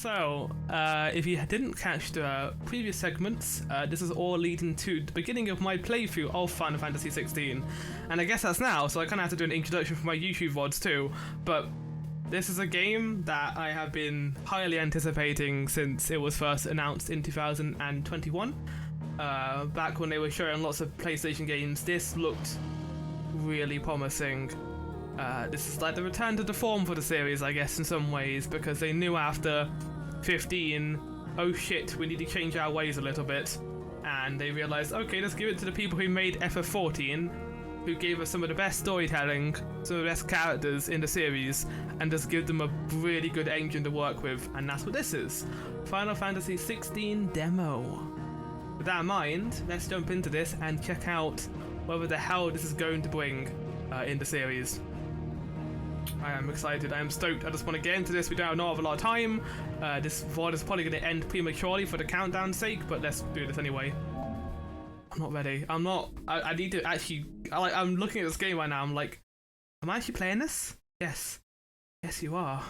If you didn't catch the previous segments, this is all leading to the beginning of my playthrough of Final Fantasy 16. And I guess that's now, so I kind of have to do an introduction for my YouTube VODs too. But this is a game that I have been highly anticipating since it was first announced in 2021. Back when they were showing lots of PlayStation games, this looked really promising. This is like the return to the form for the series, I guess, in some ways, because they knew after 15, oh shit, we need to change our ways a little bit. And they realized, okay, let's give it to the people who made FF14, who gave us some of the best storytelling, some of the best characters in the series, and just give them a really good engine to work with. And that's what this is. Final Fantasy 16 demo. With that in mind, let's jump into this and check out whether the hell this is going to bring in the series. I am excited, I am stoked, I just want to get into this. We don't have a lot of time. This VOD is probably going to end prematurely for the countdown's sake, but let's do this anyway. I'm not ready. I need to actually, I'm looking at this game right now, I'm like, am I actually playing this? Yes. Yes, you are.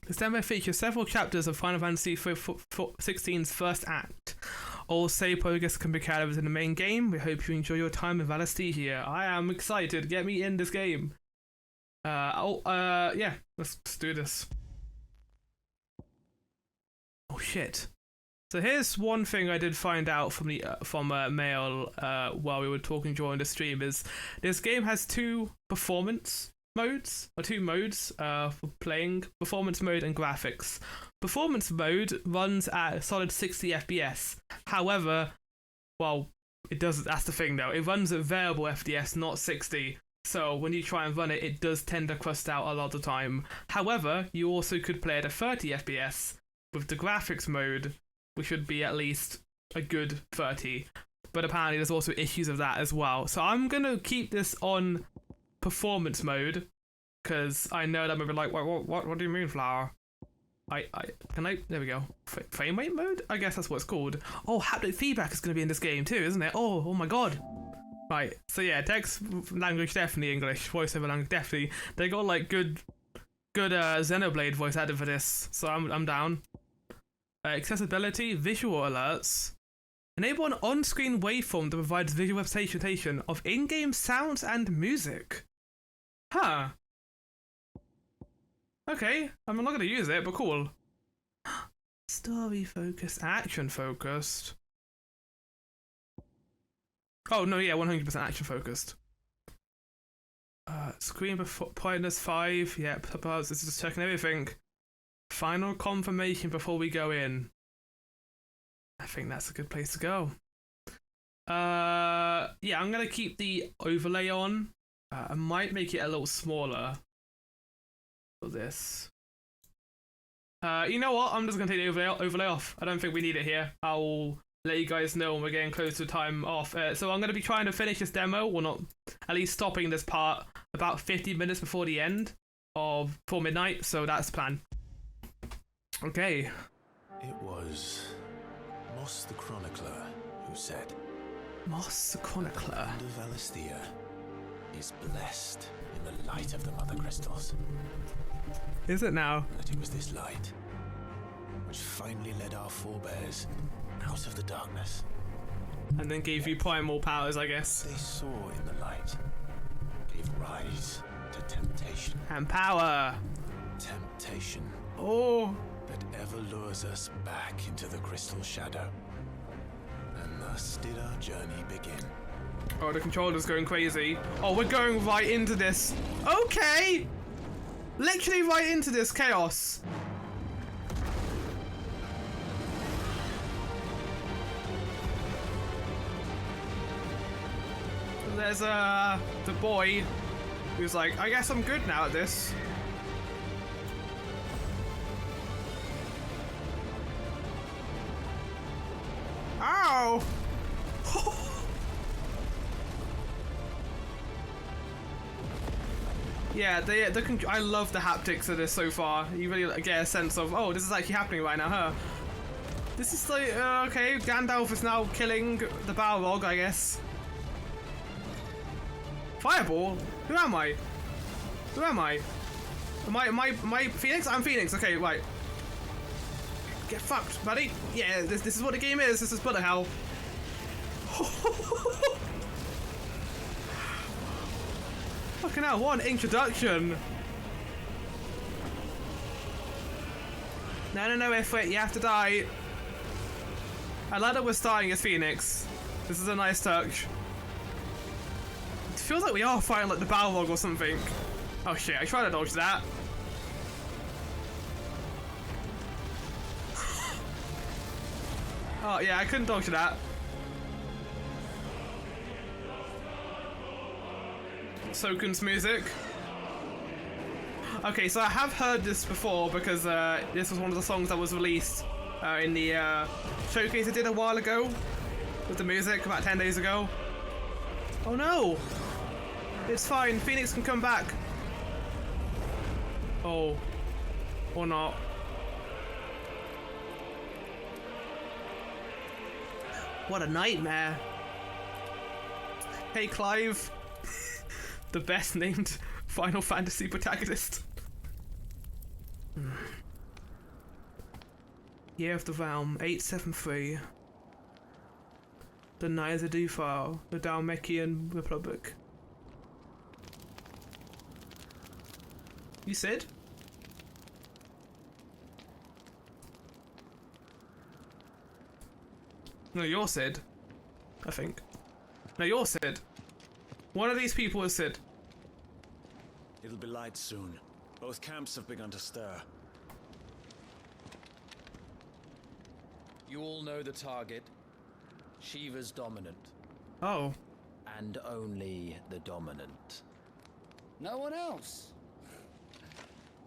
This demo features several chapters of Final Fantasy XVI's first act. All save progress can be carried within the main game. We hope you enjoy your time in Valisthea here. I am excited. Get me in this game. Yeah, let's do this. Oh shit. So here's one thing I did find out from the mail while we were talking during the stream is this game has two performance modes, or two modes for playing, performance mode and graphics. Performance mode runs at a solid 60 FPS. However, well, it doesn't, that's the thing though, it runs at variable FPS, not 60. So when you try and run it, it does tend to crust out a lot of the time. However, you also could play at a 30 FPS with the graphics mode, which should be at least a good 30. But apparently there's also issues of that as well. So I'm going to keep this on performance mode, because I know that I'm gonna be like, what do you mean, Flower? There we go. Frame rate mode? I guess that's what it's called. Oh, haptic feedback is going to be in this game too, isn't it? Oh my god. Right, so yeah, text language definitely English, voiceover language definitely. They got like good Xenoblade voice added for this, so I'm down. Accessibility, visual alerts. Enable an on-screen waveform that provides visual representation of in-game sounds and music. Huh. Okay, I'm not going to use it, but cool. Story-focused, action-focused. Oh, no, yeah, 100% action-focused. Screen brightness 5. Yep, this is just checking everything. Final confirmation before we go in. I think that's a good place to go. Yeah, I'm going to keep the overlay on. I might make it a little smaller for this. You know what? I'm just going to take the overlay off. I don't think we need it here. I'll let you guys know when we're getting close to time off. So I'm going to be trying to finish this demo, or not, at least stopping this part about 50 minutes before the end of before midnight. So that's the plan. Okay. It was Moss the Chronicler who said, Moss the Chronicler. The Valisthea is blessed in the light of the Mother Crystals. Is it now? That it was this light which finally led our forebears out of the darkness. And then gave you primal powers, I guess. They saw in the light gave rise to temptation. And power. Temptation. Oh. That ever lures us back into the crystal shadow. And thus did our journey begin. Oh, the controller's going crazy. Oh, we're going right into this. Okay! Literally right into this chaos. There's the boy who's like, I guess I'm good now at this. Ow! Yeah, I love the haptics of this so far. You really get a sense of, oh, this is actually happening right now, huh? This is like, okay, Gandalf is now killing the Balrog, I guess. Fireball? Who am I? Who am I? Am I Phoenix? I'm Phoenix. Okay, right. Get fucked, buddy. Yeah, this is what the game is. This is butter hell. Fucking hell, what an introduction. No, Ifrit, you have to die. I like that we're starting as Phoenix. This is a nice touch. It feels like we are fighting like the Balrog or something. Oh shit, I tried to dodge that. Oh yeah, I couldn't dodge that. Soken's music. Okay, so I have heard this before because this was one of the songs that was released in the showcase I did a while ago with the music about 10 days ago. Oh no! It's fine, Phoenix can come back. Oh. Or not. What a nightmare. Hey Clive. The best named Final Fantasy protagonist. Year of the Realm, 873. The Knights of Dufar, the Dalmekian Republic. You said? No, you're Sid. I think. No, you're Sid. One of these people is Sid. It'll be light soon. Both camps have begun to stir. You all know the target. Shiva's dominant. Oh. And only the dominant. No one else?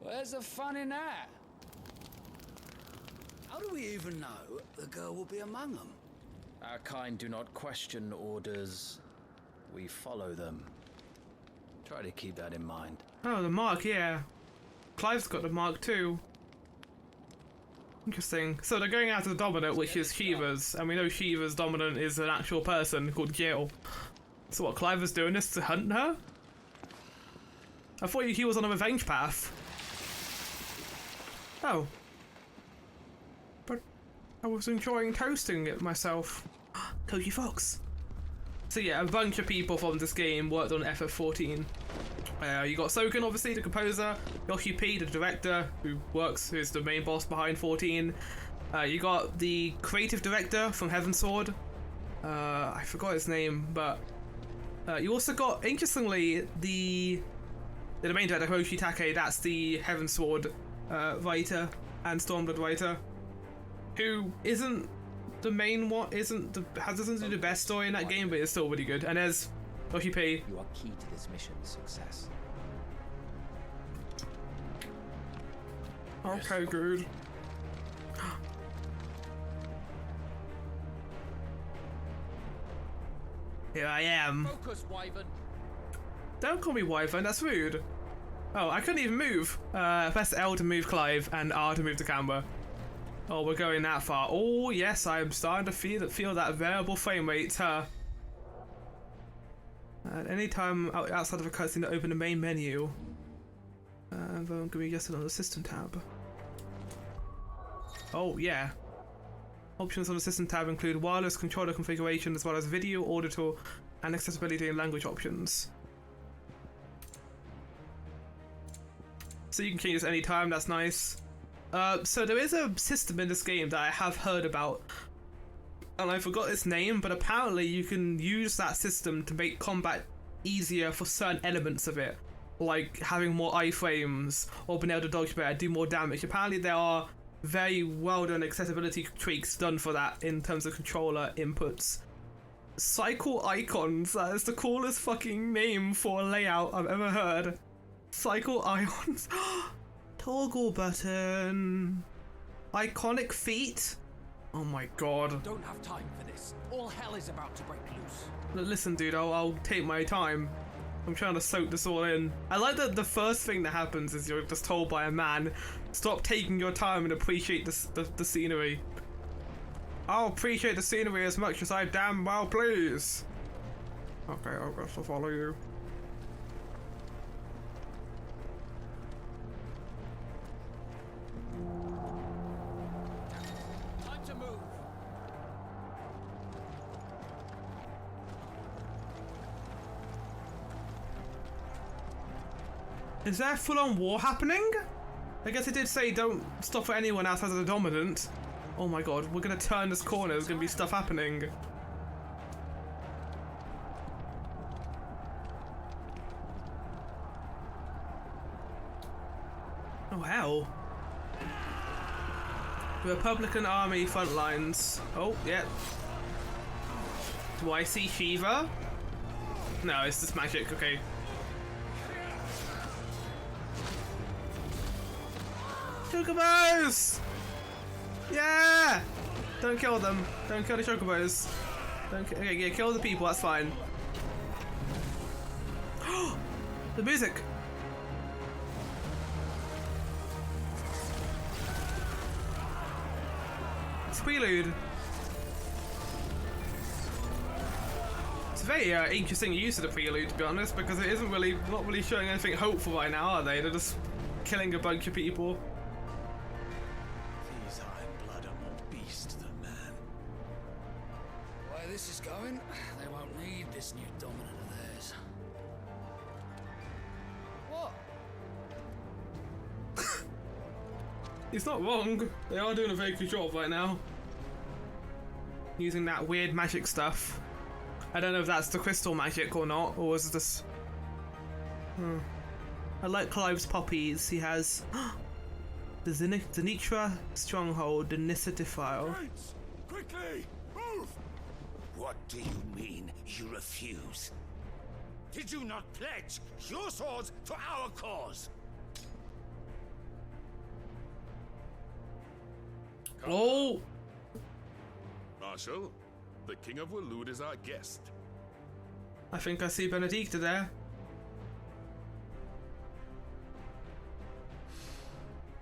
Where's the fun in that? How do we even know the girl will be among them? Our kind do not question orders. We follow them. Try to keep that in mind. Oh, the mark, yeah. Clive's got the mark too. Interesting. So they're going after the dominant, which is Shiva's, and we know Shiva's dominant is an actual person called Jill. So what, Clive was doing this to hunt her? I thought he was on a revenge path. Oh. But I was enjoying toasting it myself. Koji Fox. So yeah, a bunch of people from this game worked on FF14. You got Soken, obviously, the composer, Yoshi P, the director, who's the main boss behind 14. You got the creative director from Heavensward. I forgot his name, but you also got, interestingly, the main director, Hiroshi Takai. That's the Heavensward writer and Stormblood writer, who isn't the main one, doesn't do the best story in that game, but it's still really good. And there's Yoshi P. You are key to this mission's success. Okay, good. Here I am. Focus, Wyvern. Don't call me Wyvern, that's rude. Oh, I couldn't even move. Press L to move Clive and R to move the camera. Oh, we're going that far. Oh, yes, I'm starting to feel that variable frame rate, huh? At any time outside of a cutscene to open the main menu. I'm going to be just on the system tab. Oh, yeah. Options on the system tab include wireless controller configuration as well as video, audio, and accessibility and language options. So you can change this anytime, that's nice. So there is a system in this game that I have heard about, and I forgot its name, but apparently you can use that system to make combat easier for certain elements of it, like having more iframes or being able to dodge better, do more damage. Apparently there are very well done accessibility tweaks done for that in terms of controller inputs. Cycle icons, that is the coolest fucking name for a layout I've ever heard. Cycle icons. Toggle button. Iconic feet. Oh my god. Don't have time for this. All hell is about to break loose. Listen, dude, I'll take my time. I'm trying to soak this all in. I like that the first thing that happens is you're just told by a man, stop taking your time and appreciate the scenery. I'll appreciate the scenery as much as I damn well please. Okay, I'll guess I'll follow you. Time to move. Is there full-on war happening? I guess it did say don't stop for anyone outside of the dominant. Oh my god, we're gonna turn this corner, there's gonna be stuff happening. Oh hell. Republican Army front lines. Oh, yeah. Do I see Shiva? No, it's just magic, okay. Chocobos! Yeah! Don't kill them. Don't kill the chocobos. Okay, yeah, kill the people, that's fine. The music! It's prelude. It's a very interesting use of the prelude, to be honest, because it isn't really, not really showing anything hopeful right now, are they? They're just killing a bunch of people. These Iron Blood are more beast than man. The way this is going, they won't need this new dominant of theirs. What? He's not wrong. They are doing a very good job right now. Using that weird magic stuff. I don't know if that's the crystal magic or not, or is this... I like Clive's poppies. He has the Zenitra Stronghold, the Nissa Defile. Knights, quickly, move! What do you mean you refuse? Did you not pledge your swords to our cause? Oh! Marshal, the King of Waloed is our guest. I think I see Benedicta there.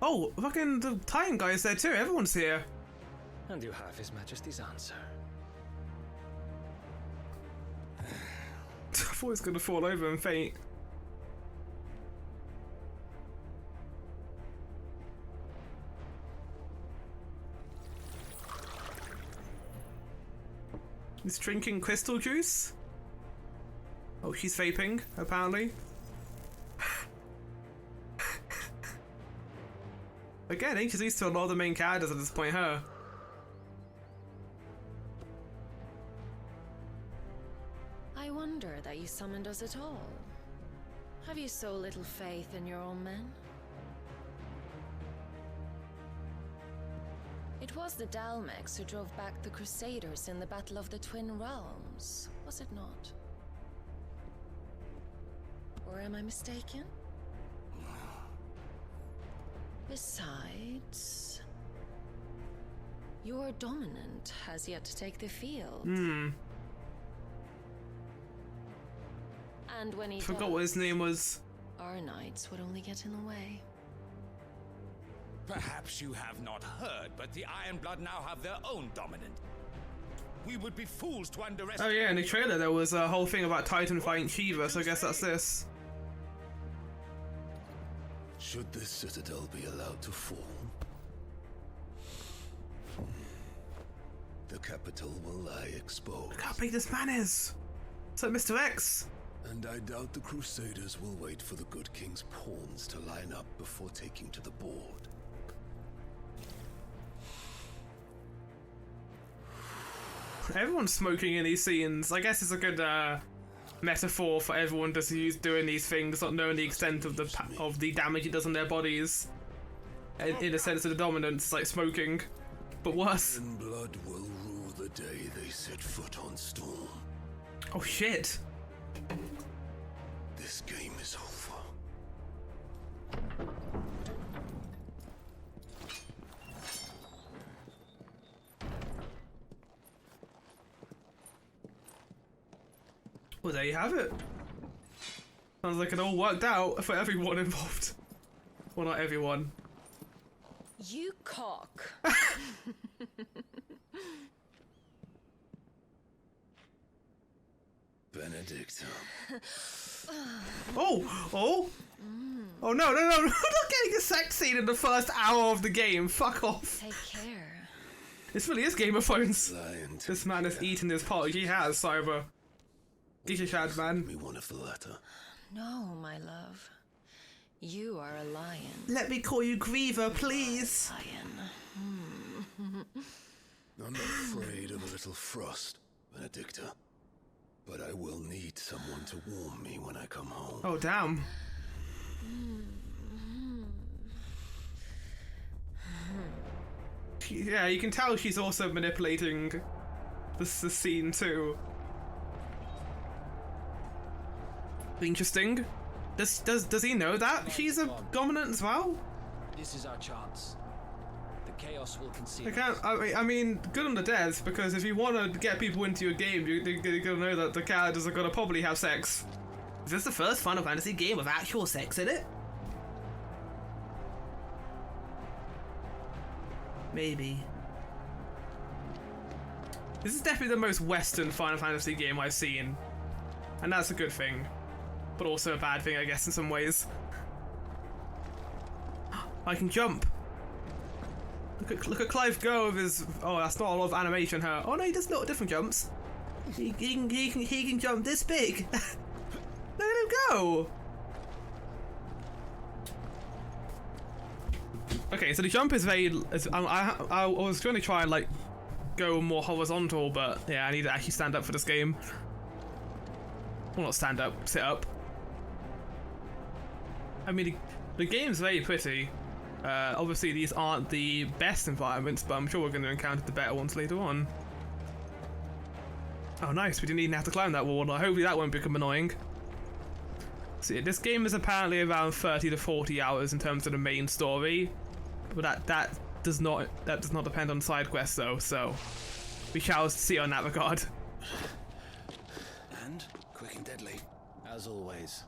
Oh, fucking the Titan guy is there too. Everyone's here. And you have His Majesty's answer. I thought he was gonna fall over and faint. He's drinking crystal juice. Oh, she's vaping, apparently. Again, introduced to a lot of the main characters at this point, huh? I wonder that you summoned us at all. Have you so little faith in your own men? It was the Dalmex who drove back the Crusaders in the Battle of the Twin Realms, was it not? Or am I mistaken? Besides, your dominant has yet to take the field. And when he Forgot does, what his name was. our knights would only get in the way. Perhaps you have not heard, but the Iron Blood now have their own dominant. We would be fools to underestimate. Oh yeah, in the trailer there was a whole thing about Titan fighting Shiva, so I guess that's this. Should this citadel be allowed to fall, the capital will lie exposed. Look how big this man is! It's like Mr. X! And I doubt the Crusaders will wait for the good king's pawns to line up before taking to the board. Everyone's smoking in these scenes. I guess it's a good metaphor for everyone just doing these things, not knowing the extent of the damage it does on their bodies. In a sense of the dominance, it's like smoking, but worse. And blood will rule the day they set foot on Storm. Oh shit! This game is over. Well, there you have it. Sounds like it all worked out for everyone involved. Well, not everyone. You cock. Benedicta. Oh no, I'm not getting a sex scene in the first hour of the game. Fuck off. Take care. This really is Game of Thrones. Lion to This man has eaten his part. He has, Cyber. Gishashad, man. me one of the latter. No, my love. You are a lion. Let me call you Griever, please. Lion. I'm not afraid of a little frost, Benedicta. But I will need someone to warm me when I come home. Oh, damn. Yeah, you can tell she's also manipulating the scene too. Interesting. Does he know that she's a dominant as well? This is our chance. The chaos will conceal. I mean, good on the devs, because if you want to get people into your game, you're gonna know that the characters are gonna probably have sex. Is this the first Final Fantasy game with actual sex in it? Maybe. This is definitely the most Western Final Fantasy game I've seen. And that's a good thing. But also a bad thing, I guess, in some ways. I can jump. Look at Clive go with his... Oh, that's not a lot of animation, huh? Oh no, he does little different jumps. He can jump this big. Look at him go! Okay, so the jump is very... I was going to try and, like, go more horizontal, but yeah, I need to actually stand up for this game. Well, not stand up, sit up. I mean, the game's very pretty. Obviously, these aren't the best environments, but I'm sure we're going to encounter the better ones later on. Oh, nice. We didn't even have to climb that wall. Hopefully that won't become annoying. So yeah, this game is apparently around 30 to 40 hours in terms of the main story. But that does not depend on side quests, though, so we shall see on that regard. And quick and deadly. As always.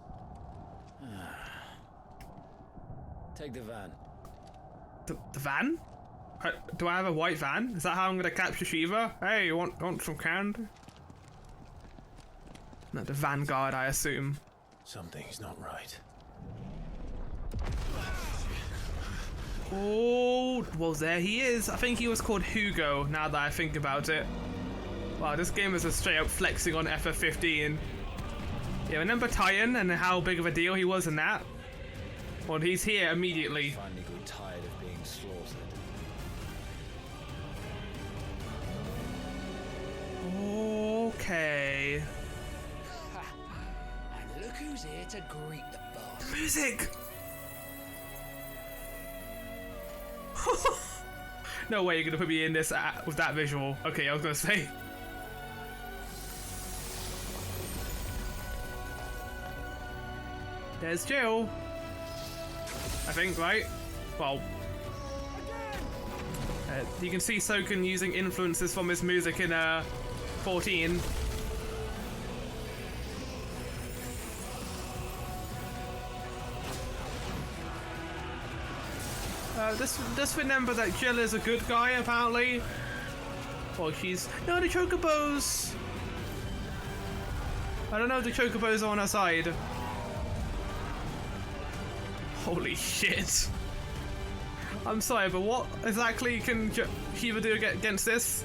Take the van. The van? Do I have a white van? Is that how I'm gonna capture Shiva? Hey, you want some candy? No, the Vanguard, I assume. Something's not right. Oh, well, there he is. I think he was called Hugo, now that I think about it. Wow, this game is a straight up flexing on FF15. Yeah, remember Tyan and how big of a deal he was in that? Well, he's here immediately. Finally grew tired of being slaughtered. Okay. And look who's here to greet the boss. Music! No way you're gonna put me in this with that visual. Okay, I was gonna say. There's Jill. I think, right? Well, you can see Soken using influences from his music in 14. Just remember that Jill is a good guy, apparently. Well, she's... No, the Chocobos! I don't know if the Chocobos are on her side. Holy shit. I'm sorry, but what exactly can Shiva do against this?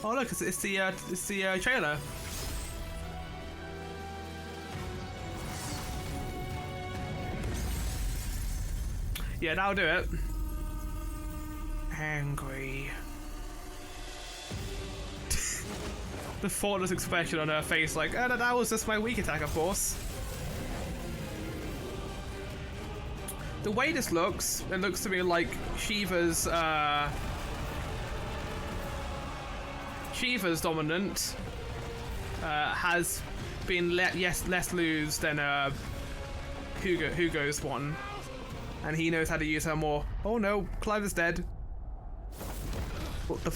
Oh look, it's the trailer. Yeah, that'll do it. Angry. The thoughtless expression on her face, like, oh, that was just my weak attack, of course. The way this looks, it looks to me like Shiva's dominant has been less loose than Hugo's one. And he knows how to use her more. Oh no, Clive is dead. What the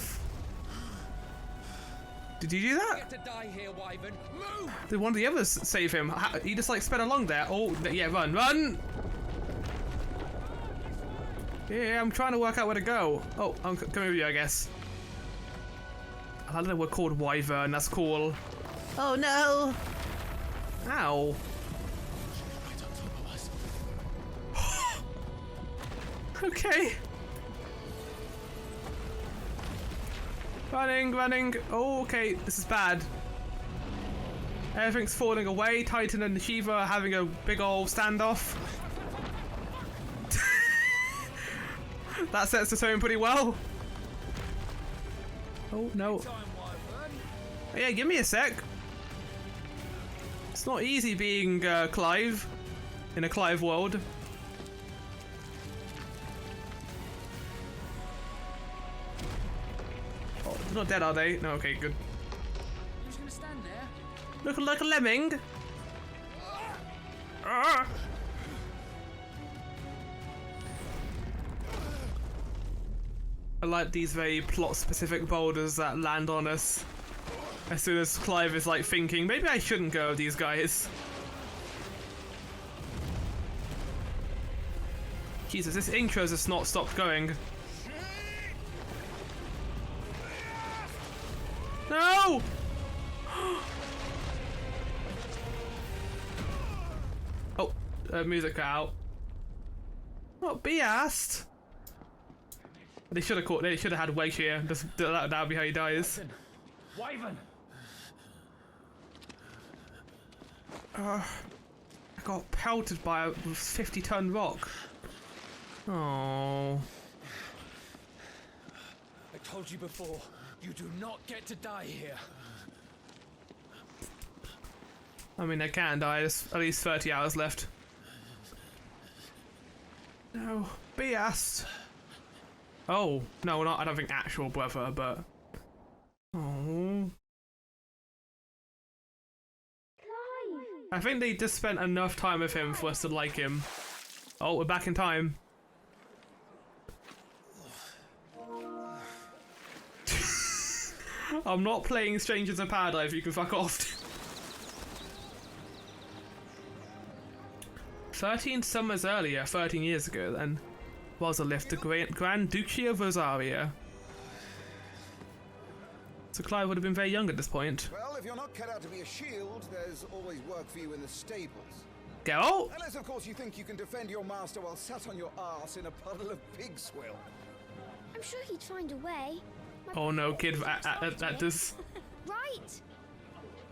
Did you do that? Get to die here, Wyvern. Move! Did one of the others save him? He just like sped along there. Oh, yeah, run, run! Yeah, I'm trying to work out where to go. Oh, I'm coming with you, I guess. I don't know we're called Wyvern, that's cool. Oh no! Ow. Okay. Running, running. Oh, okay, this is bad. Everything's falling away. Titan and Shiva are having a big old standoff. That sets the tone pretty well. Oh, no. Oh, yeah, give me a sec. It's not easy being Clive in a Clive world. Oh, they're not dead, are they? No, okay, good. Who's gonna stand there? Looking like a lemming. Ah. I like these very plot-specific boulders that land on us. As soon as Clive is like thinking, maybe I shouldn't go with these guys. Jesus, this intro's just not stopped going. No! Oh, music cut out. Not be asked. They should have caught. They should have had Wedge here. Just that'll be how he dies. Wyvern! I got pelted by a 50-ton rock. Oh. I told you before, you do not get to die here. I mean, I can die. There's at least 30 hours left. No, be asked. Oh no, not. I don't think actual brother, but. Oh. I think they just spent enough time with him for us to like him. Oh, we're back in time. I'm not playing Strangers in Paradise, you can fuck off. 13 summers earlier, 13 years ago then, was a lift to Grand Duchy of Rosaria. So Clive would have been very young at this point. Well, if you're not cut out to be a shield, there's always work for you in the stables. Go! Unless, of course, you think you can defend your master while sat on your arse in a puddle of pig swill. I'm sure he'd find a way. Oh no, kid, that does. Right.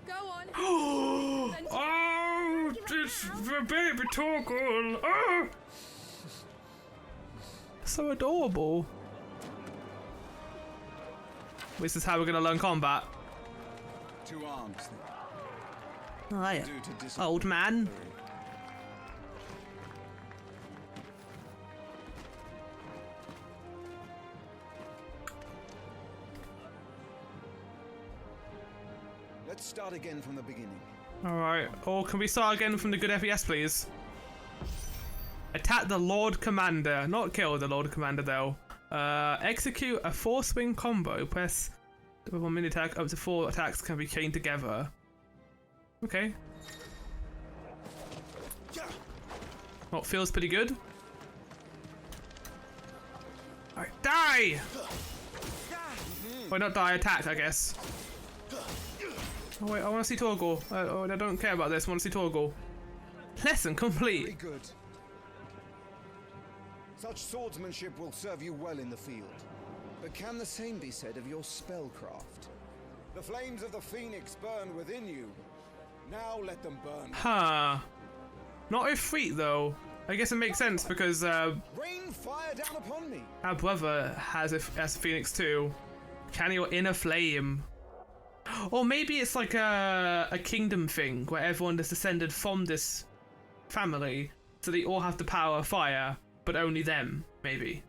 Go on. Oh, it's the baby Torgal. Oh! So adorable. This is how we're gonna learn combat. 2 arms. Oh, yeah. Old man. Let's start again from the beginning. Alright, or can we start again from the good FPS, please? Attack the Lord Commander. Not kill the Lord Commander, though. Execute a 4-swing combo. Press the 1-minute attack. Up to 4 attacks can be chained together. Okay. Well, feels pretty good. Alright, die! Why not die? Attack, I guess. Oh wait, I want to see Torgal. I don't care about this. I want to see Torgal. Lesson complete. Very good. Such swordsmanship will serve you well in the field. But can the same be said of your spellcraft? The flames of the phoenix burn within you. Now let them burn. Huh. Not with Freet though. I guess it makes sense because rain fire down upon me. Our brother has a phoenix too. Channel your inner flame. Or maybe it's like a kingdom thing where everyone is descended from this family, so they all have the power of fire, but only them, maybe.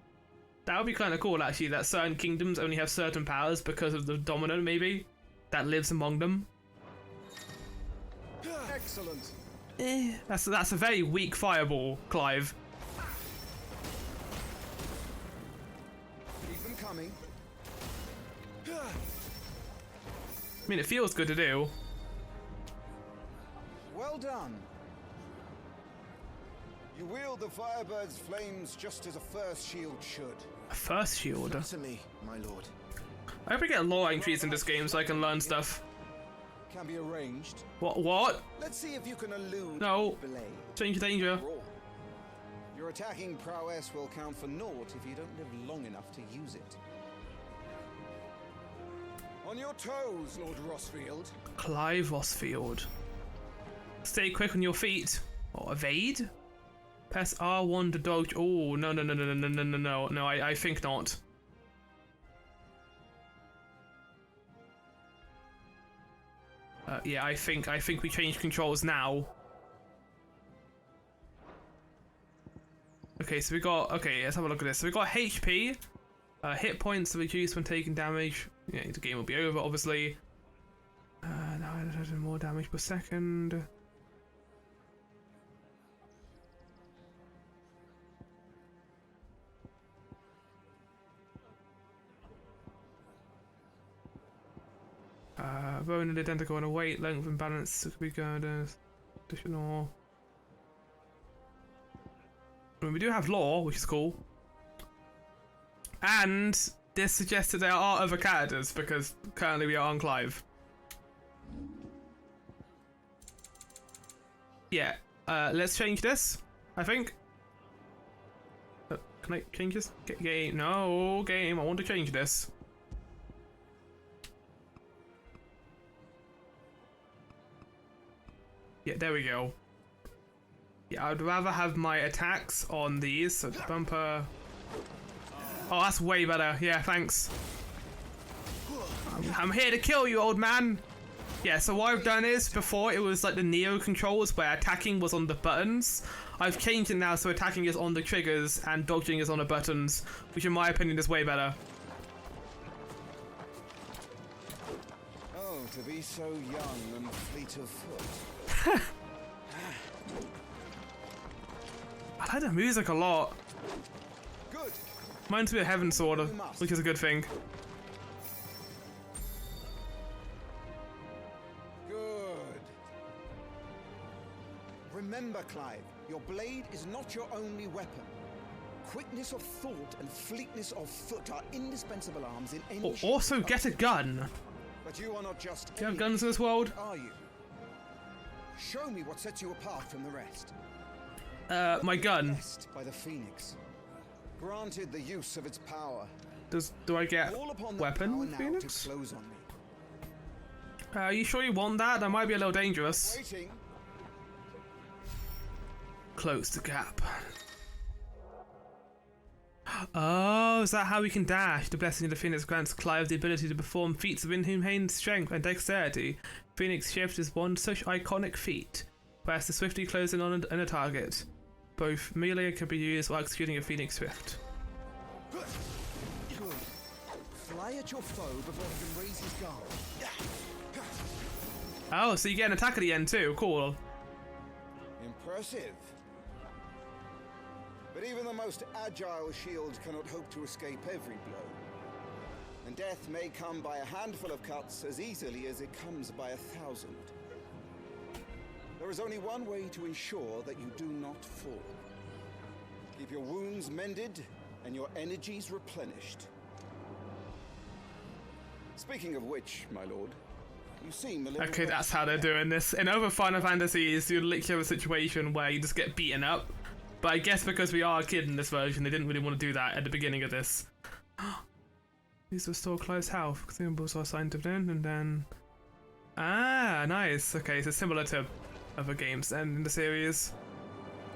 That would be kind of cool, actually, that certain kingdoms only have certain powers because of the dominant, maybe, that lives among them. Excellent. That's a very weak fireball, Clive. Keep them coming. mean, it feels good to do. Well done. You wield the Firebird's flames just as a first shield should. A first shield? To me, my lord. I hope we get lore entries in this game so I can learn stuff. Can be arranged. What? Let's see if you can elude No. the blade. Change danger. Your attacking prowess will count for naught if you don't live long enough to use it. On your toes, Lord Rossfield. Clive Rossfield. Stay quick on your feet. Or evade? Press R1 to dodge. Oh, no, I think not. Yeah, I think we change controls now. Okay, so we got, okay, let's have a look at this. So we got HP, hit points reduced when taking damage. Yeah, the game will be over, obviously. Now it has more damage per second. Bone and identical in a weight, length and balance could be good as additional. I mean, we do have lore, which is cool. And this suggests that there are other characters because currently we are on Clive. Yeah, let's change this, I think. Can I change this? Game? No, game, I want to change this. Yeah, there we go. Yeah, I'd rather have my attacks on these, so bumper. Oh, that's way better. Yeah, thanks. I'm here to kill you, old man. Yeah, so what I've done is, before it was like the Neo controls where attacking was on the buttons. I've changed it now so attacking is on the triggers and dodging is on the buttons, which in my opinion is way better. Oh, to be so young and fleet of foot. I like the music a lot. Good. Reminds me of Heaven Sword, which is a good thing. Good. Remember, Clive, your blade is not your only weapon. Quickness of thought and fleetness of foot are indispensable arms in any. Also, get a gun. But you are not just. Do you have guns in this world? Are you? Show me what sets you apart from the rest. My gun. By the Phoenix. Granted the use of its power. Do I get weapon with Phoenix? Are you sure you want that? That might be a little dangerous. Waiting. Close the gap. Oh, is that how we can dash? The blessing of the Phoenix grants Clive the ability to perform feats of inhumane strength and dexterity. Phoenix Shift is one such iconic feat. Press to swiftly close in on a target. Both melee can be used while executing a Phoenix Swift. Good. Fly at your foe before he can raise his guard. Oh, so you get an attack at the end too. Cool. Impressive. But even the most agile shield cannot hope to escape every blow. And death may come by a handful of cuts as easily as it comes by 1,000. There is only one way to ensure that you do not fall. Keep your wounds mended and your energies replenished. Speaking of which, my lord, you seem a little... Okay, that's how they're doing this. In other Final Fantasies, you literally have a situation where you just get beaten up. But I guess because we are a kid in this version, they didn't really want to do that at the beginning of this. These restore Clive's health. Consumables are assigned to them, and then... Ah, nice. Okay, so similar to other games then in the series.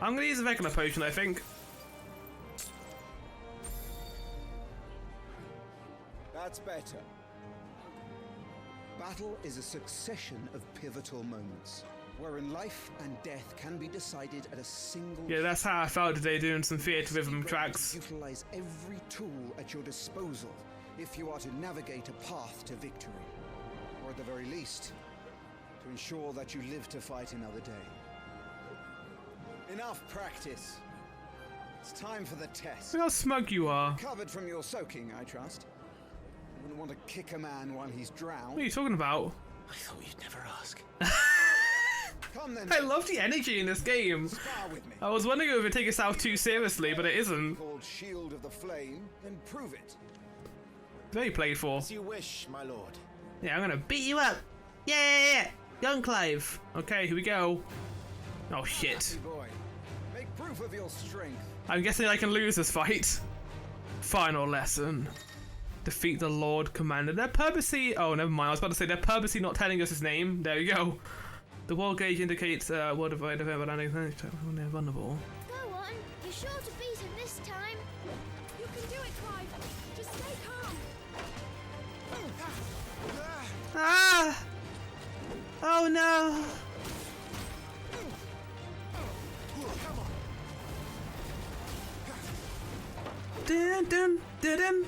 I'm gonna use a regular potion, I think. That's better. Battle is a succession of pivotal moments, wherein life and death can be decided at a single... Yeah, that's how I felt today doing some theatre rhythm tracks. Utilize every tool at your disposal if you are to navigate a path to victory, or at the very least, to ensure that you live to fight another day. Enough practice. It's time for the test. Look how smug you are. Recovered from your soaking, I trust. You wouldn't want to kick a man while he's drowned. What are you talking about? I thought you'd never ask. Come then. I love the energy in this game. Spar with me. I was wondering if it would take itself too seriously, but it isn't. Called Shield of the Flame, then prove it. Very playful. As you wish, my lord. Yeah, I'm gonna beat you up. Yeah, young Clive. Okay, here we go. Oh shit. Happy boy. Make proof of your strength. I'm guessing I can lose this fight. Final lesson. Defeat the Lord Commander. They're purposely... Oh, never mind. I was about to say they're purposely not telling us his name. There you go. The world gauge indicates world of they're vulnerable. Go on. You're sure to beat him this time. You can do it, Clive. Just stay calm. Ah! Oh no! Dun, dun, dun, dun.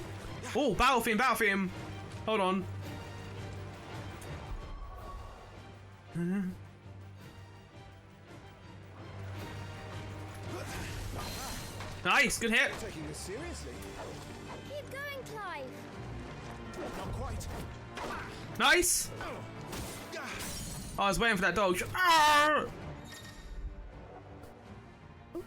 Oh, battle theme, battle theme. Hold on. Nice, good hit. Taking this seriously. Keep going, Clive. Not quite. Nice. Oh, I was waiting for that dog. Ah!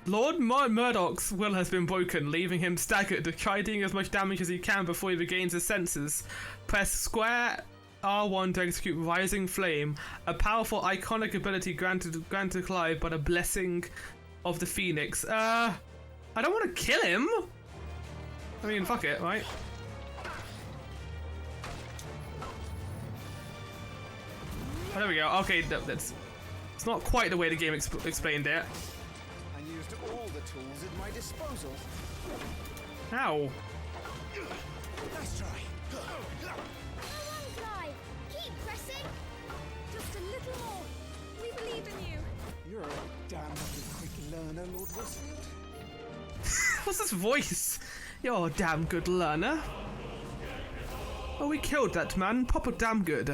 Lord Murdoch's will has been broken, leaving him staggered, try doing as much damage as he can before he regains his senses. Press square R1 to execute Rising Flame, a powerful iconic ability granted Clive by the blessing of the Phoenix. I don't want to kill him. I mean, fuck it, right? Oh, there we go. Okay, that's... It's not quite the way the game explained it. And used all the tools at my disposal. Ow. Nice try. Go on, Clive. Keep pressing. Just a little more. We believe in you. You're a damn quick learner, Lord Westfield. What's this voice? You're a damn good learner. Oh, we killed that man. Proper damn good.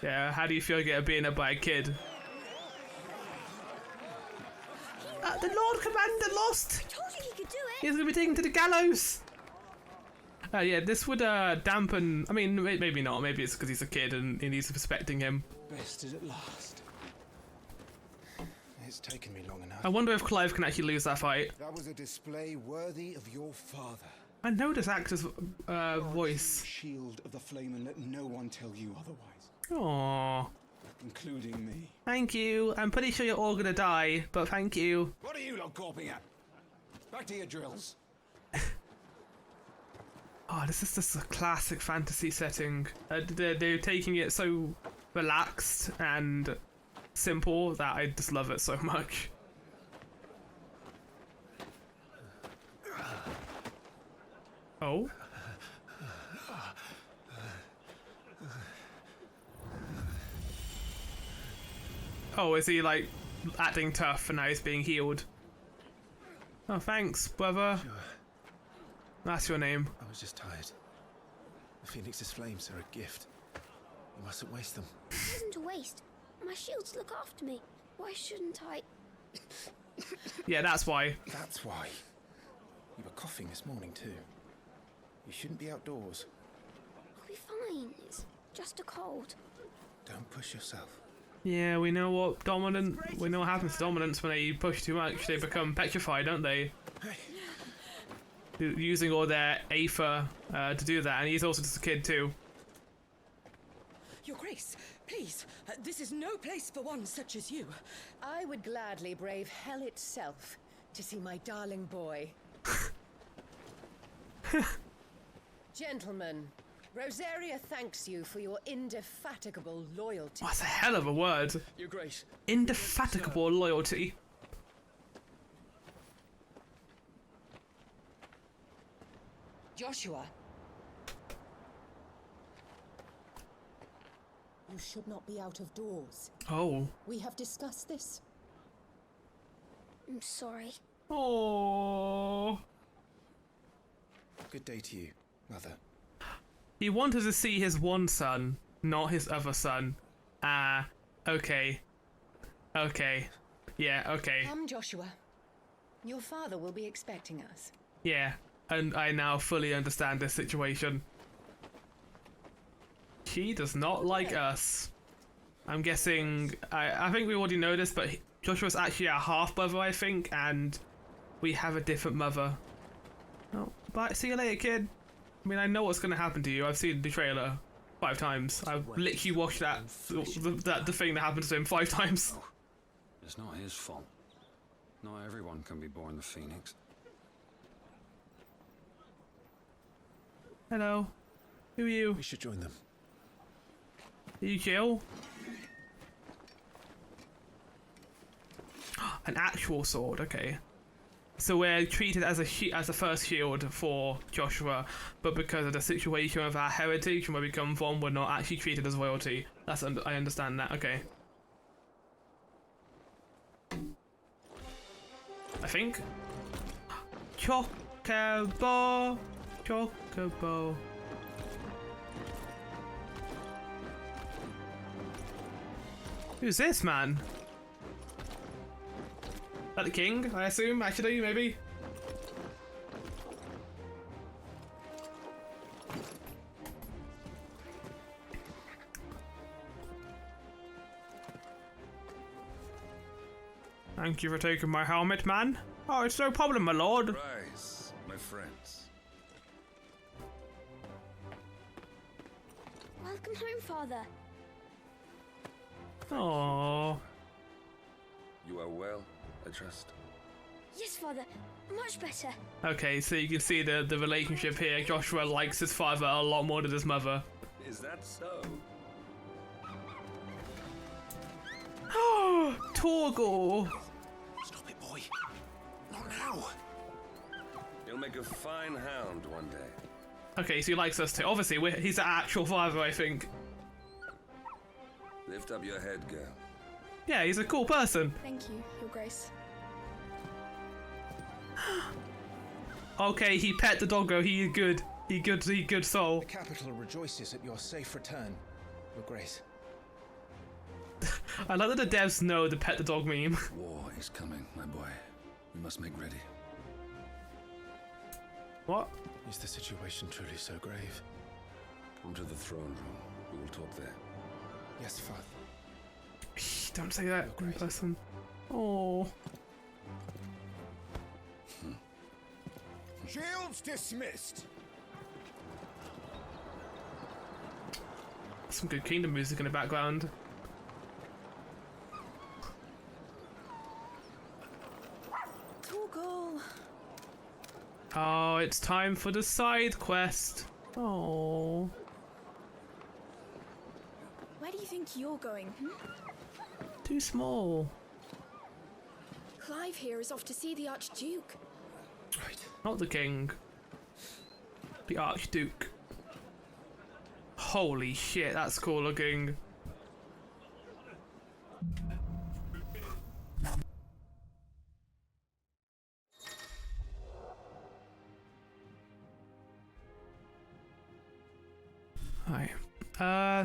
Yeah, how do you feel getting beaten up by a kid? The Lord Commander lost! I told you he could do it. He's gonna be taken to the gallows! Yeah, this would dampen... I mean, maybe not. Maybe it's because he's a kid and he's respecting him. Bested at last. It's taken me long enough. I wonder if Clive can actually lose that fight. That was a display worthy of your father. I know this actor's voice. Shield of the Flame, and let no one tell you otherwise. Aww. Including me. Thank you. I'm pretty sure you're all gonna die, but thank you. What are you lot gawping at? Back to your drills. Oh, this is just a classic fantasy setting. They're taking it so relaxed and simple that I just love it so much. Oh? Oh, is he like acting tough and now he's being healed? Oh, thanks, brother. Sure. That's your name. I was just tired. The Phoenix's flames are a gift. You mustn't waste them. It isn't a waste. My shields look after me. Why shouldn't I? Yeah, that's why. That's why. You were coughing this morning too. You shouldn't be outdoors. I'll be fine. It's just a cold. Don't push yourself. Yeah, we know what happens to dominants when they push too much. They become petrified, don't they? Using all their aether to do that, and he's also just a kid too. Your Grace, please. This is no place for one such as you. I would gladly brave hell itself to see my darling boy. Gentlemen, Rosaria thanks you for your indefatigable loyalty. Oh, that's a hell of a word. Your Grace. Indefatigable loyalty. Joshua. You should not be out of doors. Oh. We have discussed this. I'm sorry. Oh. Good day to you, Mother. He wanted to see his one son, not his other son. Okay. Okay. Yeah, okay. Come, Joshua. Your father will be expecting us. Yeah, and I now fully understand this situation. She does not like us. I'm guessing, I think we already know this, but Joshua's actually a half-brother, I think, and we have a different mother. Oh, bye. See you later, kid. I mean, I know what's going to happen to you. I've seen the trailer 5 times. I've literally watched the thing that happens to him 5 times. It's not his fault. Not everyone can be born the Phoenix. Hello. Who are you? We should join them. Are you chill? An actual sword, okay. So we're treated as a first shield for Joshua, but because of the situation of our heritage and where we come from, we're not actually treated as royalty. I understand that, okay. I think. Chocobo. Chocobo. Who's this man? Is that the king, I assume, actually, maybe? Thank you for taking my helmet, man. Oh, it's no problem, my lord. Rise, my friends. Welcome home, Father. Aww. You are well, I trust. Yes, Father. Much better. Okay, so you can see the relationship here. Joshua likes his father a lot more than his mother. Is that so? Oh, Torgor! Stop it, boy. Not now. You'll make a fine hound one day. Okay, so he likes us too. Obviously, he's the actual father, I think. Lift up your head, girl. Yeah, he's a cool person. Thank you, Your Grace. Okay, he pet the doggo. He is good. He good soul. The capital rejoices at your safe return, Your Grace. I love that the devs know the pet the dog meme. War is coming, my boy. We must make ready. What? Is the situation truly so grave? Come to the throne room. We will talk there. Yes, Father. Shh, don't say that in person. Oh. Shields dismissed. Some good Kingdom music in the background. Torgal. Oh, it's time for the side quest. Oh. Where do you think you're going? Too small. Clive here is off to see the Archduke. Right. Not the king. The Archduke. Holy shit, that's cool looking. Hi.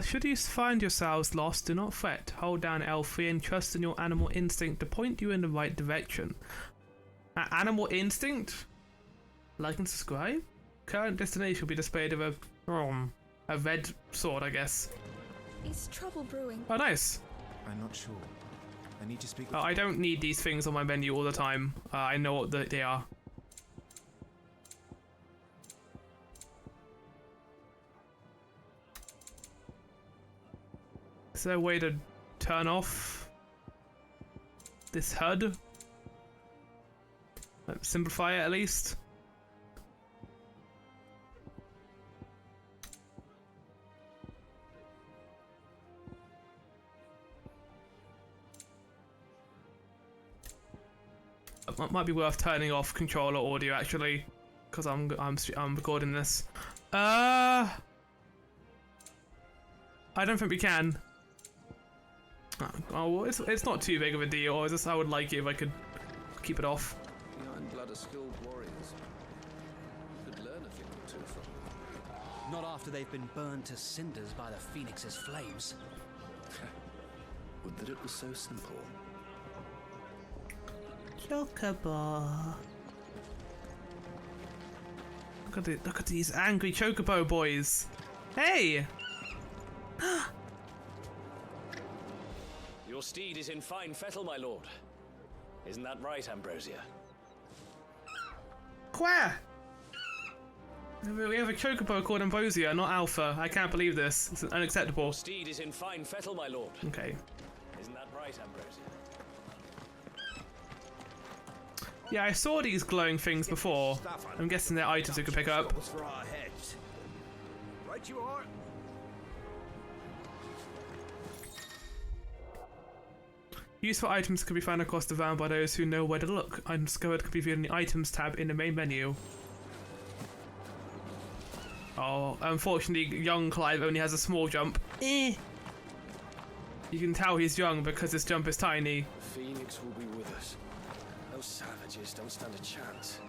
Should you find yourselves lost, do not fret. Hold down L3 and trust in your animal instinct to point you in the right direction. Animal instinct? Like and subscribe? Current destination will be displayed with a red sword, I guess. Is trouble brewing? Oh, nice. I'm not sure. I need to speak with I don't need these things on my menu all the time. I know what they are. Is there a way to turn off this HUD? Simplify it at least? It might be worth turning off controller audio actually, because I'm recording this. I don't think we can. Oh, well, it's not too big of a deal. I would like it if I could keep it off. Behind blood are skilled warriors. You could learn a thing or two from them. Not after they've been burned to cinders by the Phoenix's flames. Would that it was so simple. Chocobo. Look at these angry chocobo boys. Hey! Your steed is in fine fettle, my lord. Isn't that right, Ambrosia? Where? We have a chocobo called Ambrosia, not Alpha. I can't believe this. It's unacceptable. Your steed is in fine fettle, my lord. Okay. Isn't that right, Ambrosia? Yeah, I saw these glowing things before. I'm guessing they're items we can pick up. For our heads. Right you are. Useful items can be found across the van by those who know where to look. Items discovered can be viewed in the items tab in the main menu. Oh, unfortunately, young Clive only has a small jump. You can tell he's young because his jump is tiny. Phoenix will be with us. Those savages don't stand a chance.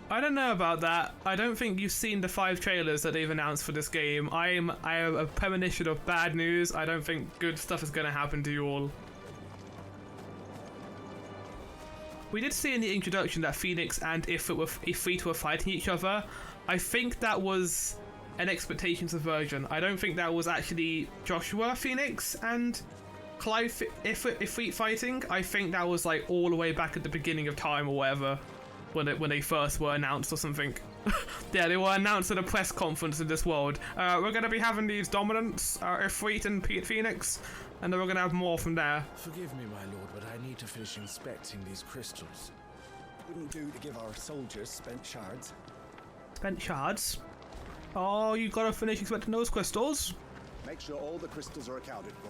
I don't know about that. I don't think you've seen the 5 trailers that they've announced for this game. I have a premonition of bad news. I don't think good stuff is going to happen to you all. We did see in the introduction that Phoenix and Ifrit were fighting each other. I think that was an expectations aversion. I don't think that was actually Joshua Phoenix and Clive Ifrit fighting. I think that was like all the way back at the beginning of time or whatever, when they first were announced or something. Yeah, they were announced at a press conference in this world. We're going to be having these dominants, Ifrit and Phoenix, and then we're going to have more from there. Forgive me, my lord, but I need to finish inspecting these crystals. Wouldn't do to give our soldiers spent shards. Spent shards? Oh, you gotta finish inspecting those crystals. Make sure all the crystals are accounted for.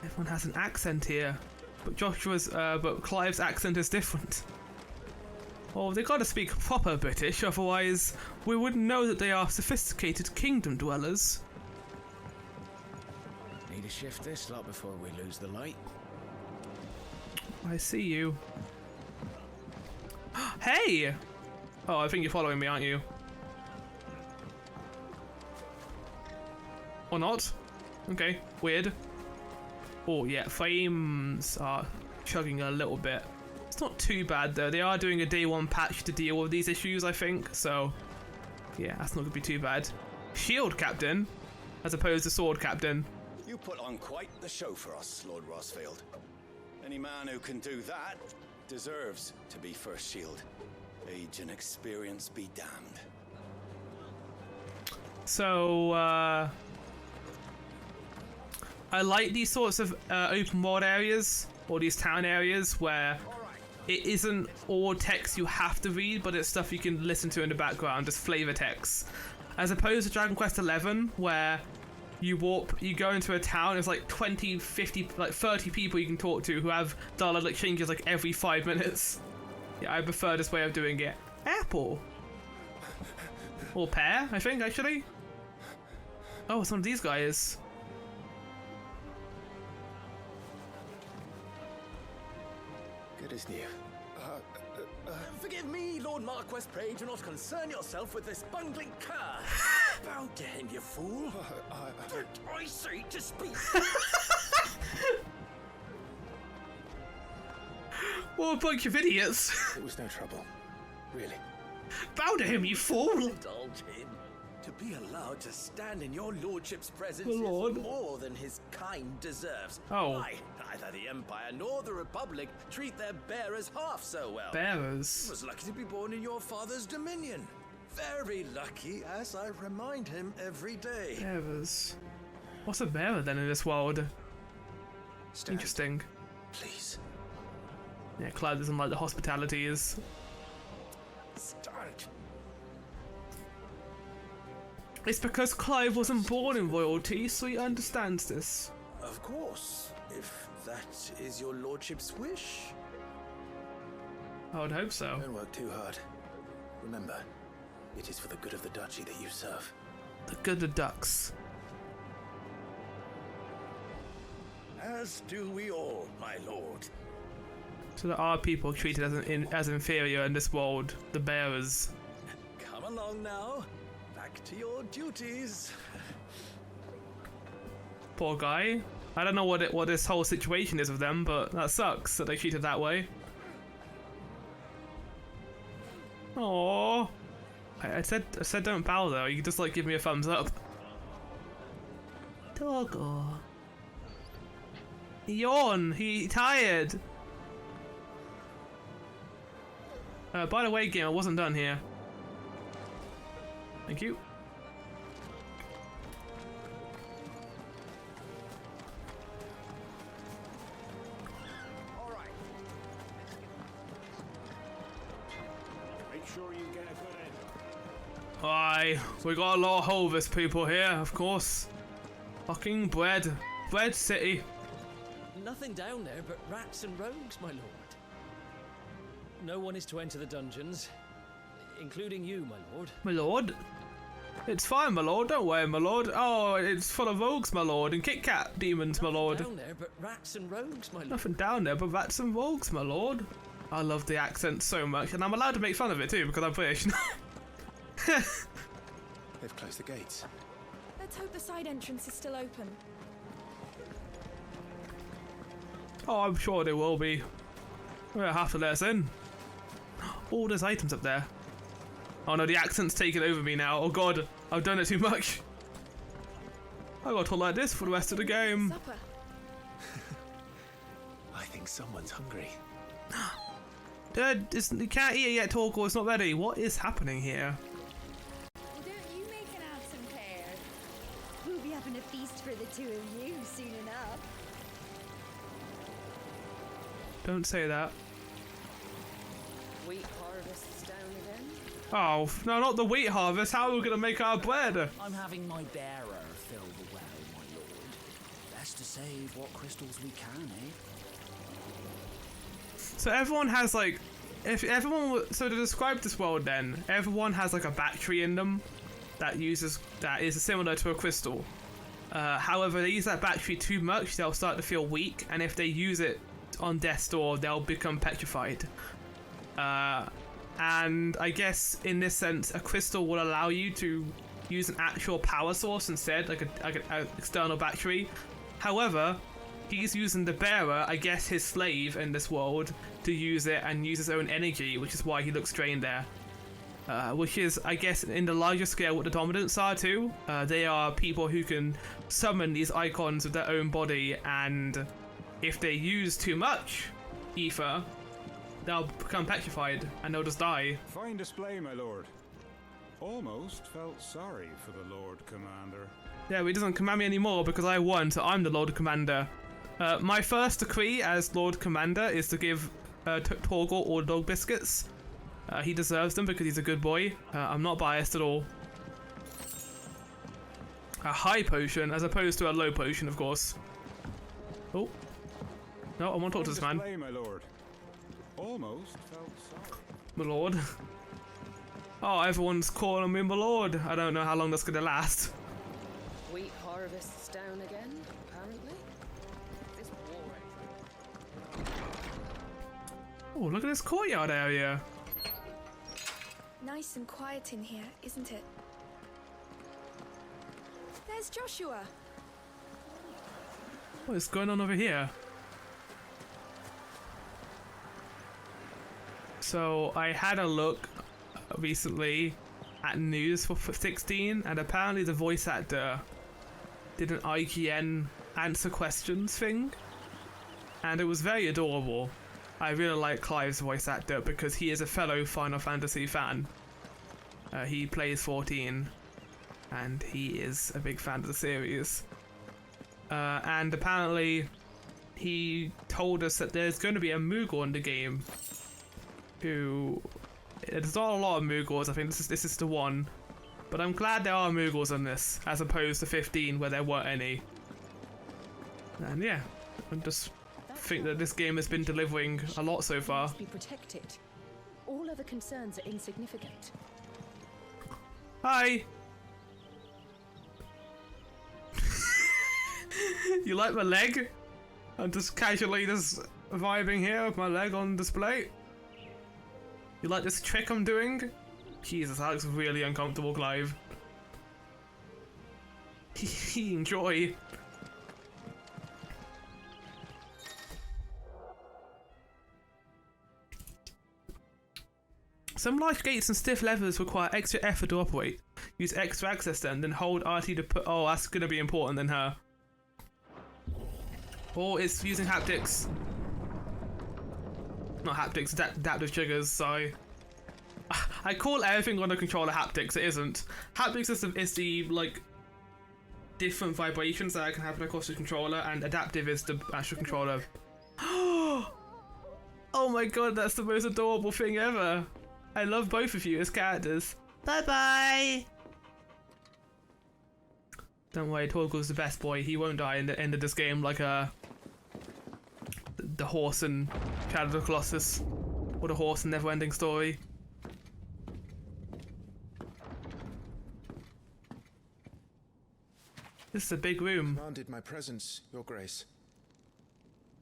Everyone has an accent here, but but Clive's accent is different. Oh, they gotta speak proper British, otherwise we wouldn't know that they are sophisticated kingdom dwellers. Need to shift this lot before we lose the light. I see you. Hey! Oh, I think you're following me, aren't you? Or not? Okay, weird. Oh yeah, flames are chugging a little bit. It's not too bad though. They are doing a day 1 patch to deal with these issues, I think. So, yeah, that's not gonna be too bad. Shield Captain, as opposed to Sword Captain. You put on quite the show for us, Lord Rossfield. Any man who can do that deserves to be first shield. Age and experience be damned. So, I like these sorts of open world areas, or these town areas, where it isn't all text you have to read, but it's stuff you can listen to in the background, just flavor text. As opposed to Dragon Quest XI, where you go into a town, there's like 20, 50, like 30 people you can talk to who have dialogue exchanges like every 5 minutes. Yeah, I prefer this way of doing it. Apple. Or pear, I think, actually. Oh, it's one of these guys. Good as new. Forgive me, Lord Marquess, pray do not concern yourself with this bungling cur. Bow to him, you fool. I say to speak. What a bunch of idiots. It was no trouble, really. Bow to him, you fool. Indulge him. To be allowed to stand in your lordship's presence is more than his kind deserves. Oh. Why, neither the Empire nor the Republic treat their bearers half so well. Bearers? He was lucky to be born in your father's dominion. Very lucky, as I remind him every day. Bearers. What's a bearer then in this world? Stand. Interesting. Please. Yeah, Clive doesn't like the hospitalities. Start. It's because Clive wasn't born in royalty, so he understands this. Of course, if that is your lordship's wish. I would hope so. Don't work too hard. Remember, it is for the good of the duchy that you serve. The good of ducks. As do we all, my lord. So there are people treated as inferior in this world, the bearers. Come along now. Back to your duties. Poor guy. I don't know what this whole situation is with them, but that sucks that they treated that way. Aww. I said don't bow though. You can just like give me a thumbs up. Doggo. He yawned. He tired. By the way, game, I wasn't done here. Thank you. Sure you get a good end. Aye, we got a lot of harvest people here, of course. Fucking bread. Bread city. Nothing down there but rats and rogues, my lord. No one is to enter the dungeons, including you, my lord. My lord? It's fine, my lord. Don't worry, my lord. Oh, it's full of rogues, my lord, and Kit Kat demons, my lord. Nothing down there but rats and rogues, my lord. Nothing down there but rats and rogues, my lord. I love the accent so much, and I'm allowed to make fun of it too because I'm British. They've closed the gates. Let's hope the side entrance is still open. Oh, I'm sure they will be. We'll have to let us in. Oh, there's items up there. Oh no, the accent's taking over me now. Oh god, I've done it too much. I got to like this for the rest of the game. Supper. I think someone's hungry. You can't eat it yet, Torgal. It's not ready. What is happening here? Well, don't you make an handsome pair? We'll be having a feast for the two of you soon enough. Don't say that. Wheat harvest's down again? Oh, no, not the wheat harvest. How are we going to make our bread? I'm having my bearer fill the well, my lord. Best to save what crystals we can, eh? So everyone has like, so to describe this world then, everyone has like a battery in them that is similar to a crystal. However, they use that battery too much, they'll start to feel weak, and if they use it on death's door, they'll become petrified. And I guess in this sense, a crystal will allow you to use an actual power source instead, like an external battery. However, he's using the bearer, I guess his slave in this world, to use it and use his own energy, which is why he looks drained there. Which is, I guess, in the larger scale what the dominants are too. They are people who can summon these icons with their own body, and if they use too much ether, they'll become petrified and they'll just die. Fine display, my lord. Almost felt sorry for the Lord Commander. Yeah, but he doesn't command me anymore because I won, so I'm the Lord Commander. My first decree as Lord Commander is to give Torgal all dog biscuits. He deserves them because he's a good boy. I'm not biased at all. A high potion as opposed to a low potion, of course. Oh. No, I want to talk to this man. My lord. Almost felt sorry. My lord. Oh, everyone's calling me my lord. I don't know how long that's going to last. Wheat harvest's down again, apparently. This war. Oh, look at this courtyard area. Nice and quiet in here, isn't it? There's Joshua. What is going on over here? So I had a look recently at news for 16, and apparently the voice actor did an IGN answer questions thing, and it was very adorable. I really like Clive's voice actor because he is a fellow Final Fantasy fan. He plays 14, and he is a big fan of the series. And apparently, he told us that there's going to be a Moogle in the game. There's not a lot of Moogles. I think this is the one, but I'm glad there are Moogles in this, as opposed to 15 where there weren't any. And yeah, I just think that this game has been delivering a lot so far. Be protected. All other concerns are insignificant. Hi. You like my leg? I'm just casually just vibing here with my leg on display. You like this trick I'm doing? Jesus, that looks really uncomfortable, Clive. Enjoy. Some large gates and stiff levers require extra effort to operate. Use X to access them, then hold RT to put... Oh, that's gonna be important than her. Or it's using haptics. Not haptics, adaptive triggers, sorry. I call everything on the controller haptics, it isn't. Haptics is the, like, different vibrations that can happen across the controller, and adaptive is the actual controller. Oh my god, that's the most adorable thing ever. I love both of you as characters. Bye-bye! Don't worry, Torgal's the best boy. He won't die in the end of this game like the horse in Shadow of the Colossus. Or the horse in Neverending Story. This is a big room. Commanded my presence, Your Grace.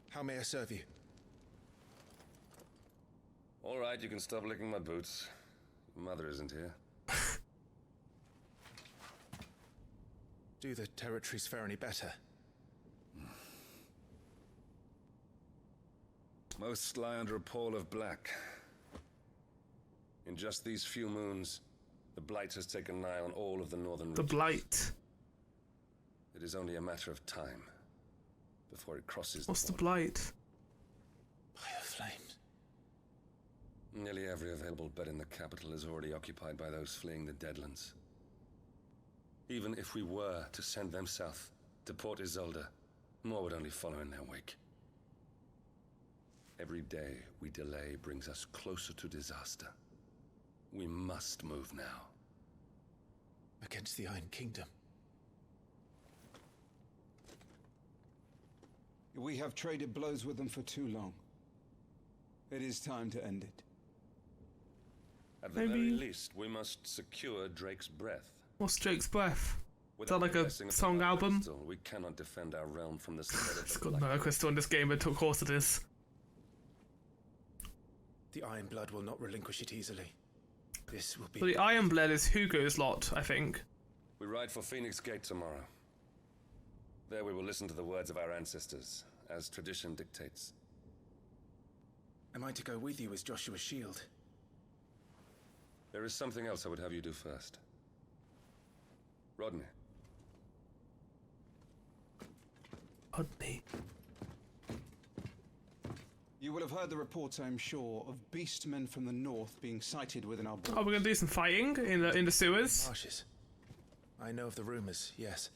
How may I serve you? All right, you can stop licking my boots. Mother isn't here. Do the territories fare any better? Most lie under a pall of black. In just these few moons, the Blight has taken nigh on all of the northern regions. The Blight. It is only a matter of time before it crosses What's the the Blight? Fire flames. Nearly every available bed in the capital is already occupied by those fleeing the Deadlands. Even if we were to send them south to Port Isolde, more would only follow in their wake. Every day we delay brings us closer to disaster. We must move now. Against the Iron Kingdom. We have traded blows with them for too long. It is time to end it. At the very least, we must secure Drake's breath. What's Drake's breath? Is that Without like the a blessing of the song album? Crystal, we cannot defend our realm from the spread of It's the got Black. no crystal in this game, but of course it is. The Iron Blood will not relinquish it easily. This will be... Well, the Iron Blood is Hugo's lot, I think. We ride for Phoenix Gate tomorrow. There we will listen to the words of our ancestors, as tradition dictates. Am I to go with you as Joshua's shield? There is something else I would have you do first. Rodney. Rodney. You will have heard the reports, I am sure, of beastmen from the north being sighted within our borders. Oh, we're gonna do some fighting in the sewers. Marshes. I know of the rumors, yes.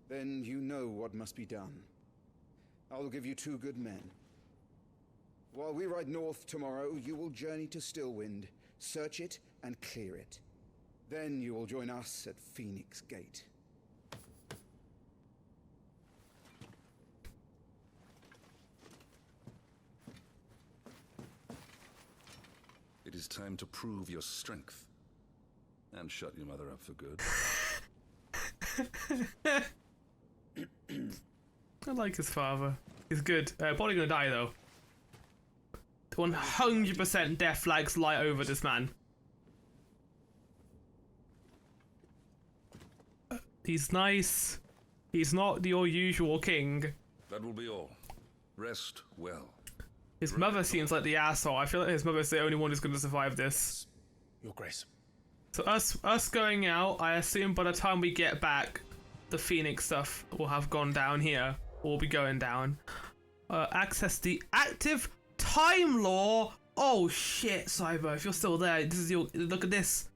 Then you know what must be done. I will give you 2 good men. While we ride north tomorrow, you will journey to Stillwind, search it and clear it. Then you will join us at Phoenix Gate. It is time to prove your strength. And shut your mother up for good. I like his father. He's good. Probably gonna die though. 100% death flags lie over this man. He's nice. He's not your usual king. That will be all. Rest well. His mother seems like the asshole. I feel like his mother's the only one who's going to survive this. Your Grace. So us going out, I assume by the time we get back, the Phoenix stuff will have gone down here. Or be going down. Access the active time law. Oh shit, Cyber, if you're still there, this is your look at this.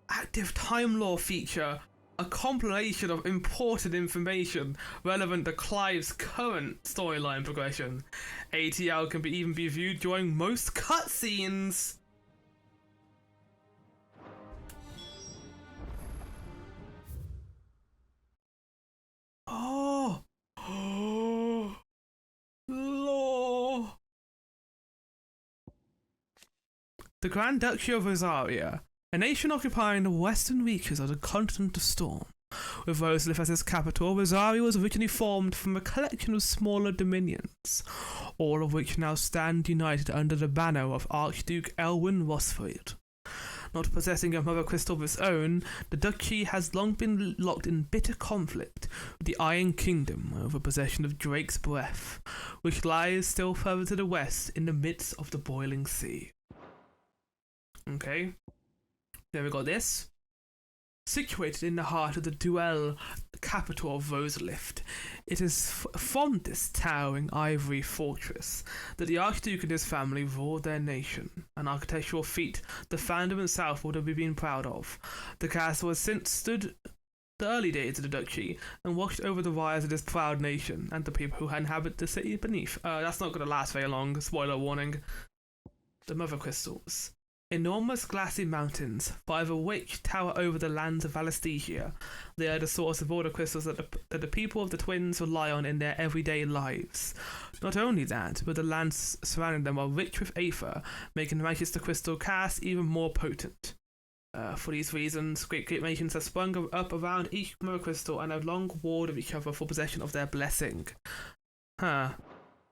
Active time law feature. A compilation of important information relevant to Clive's current storyline progression. ATL can even be viewed during most cutscenes. Oh, law. The Grand Duchy of Rosaria. A nation occupying the western reaches of the continent of Storm. With Rosalith as its capital, Rosaria was originally formed from a collection of smaller dominions, all of which now stand united under the banner of Archduke Elwyn Rosfield. Not possessing a mother crystal of its own, the duchy has long been locked in bitter conflict with the Iron Kingdom over possession of Drake's breath, which lies still further to the west in the midst of the boiling sea. Okay. Then we got this. Situated in the heart of the dual capital of Valisthea, it is from this towering ivory fortress that the Archduke and his family ruled their nation, an architectural feat the founder himself would have been proud of. The castle has since stood the early days of the duchy and watched over the rise of this proud nation and the people who inhabit the city beneath. That's not going to last very long, spoiler warning. The Mother Crystals. Enormous glassy mountains, 5 of which tower over the lands of Valisthea. They are the source of all the crystals that the people of the twins rely on in their everyday lives. Not only that, but the lands surrounding them are rich with aether, making the Magister Crystal cast even more potent. For these reasons, great nations have sprung up around each Mother Crystal and have long warred of each other for possession of their blessing.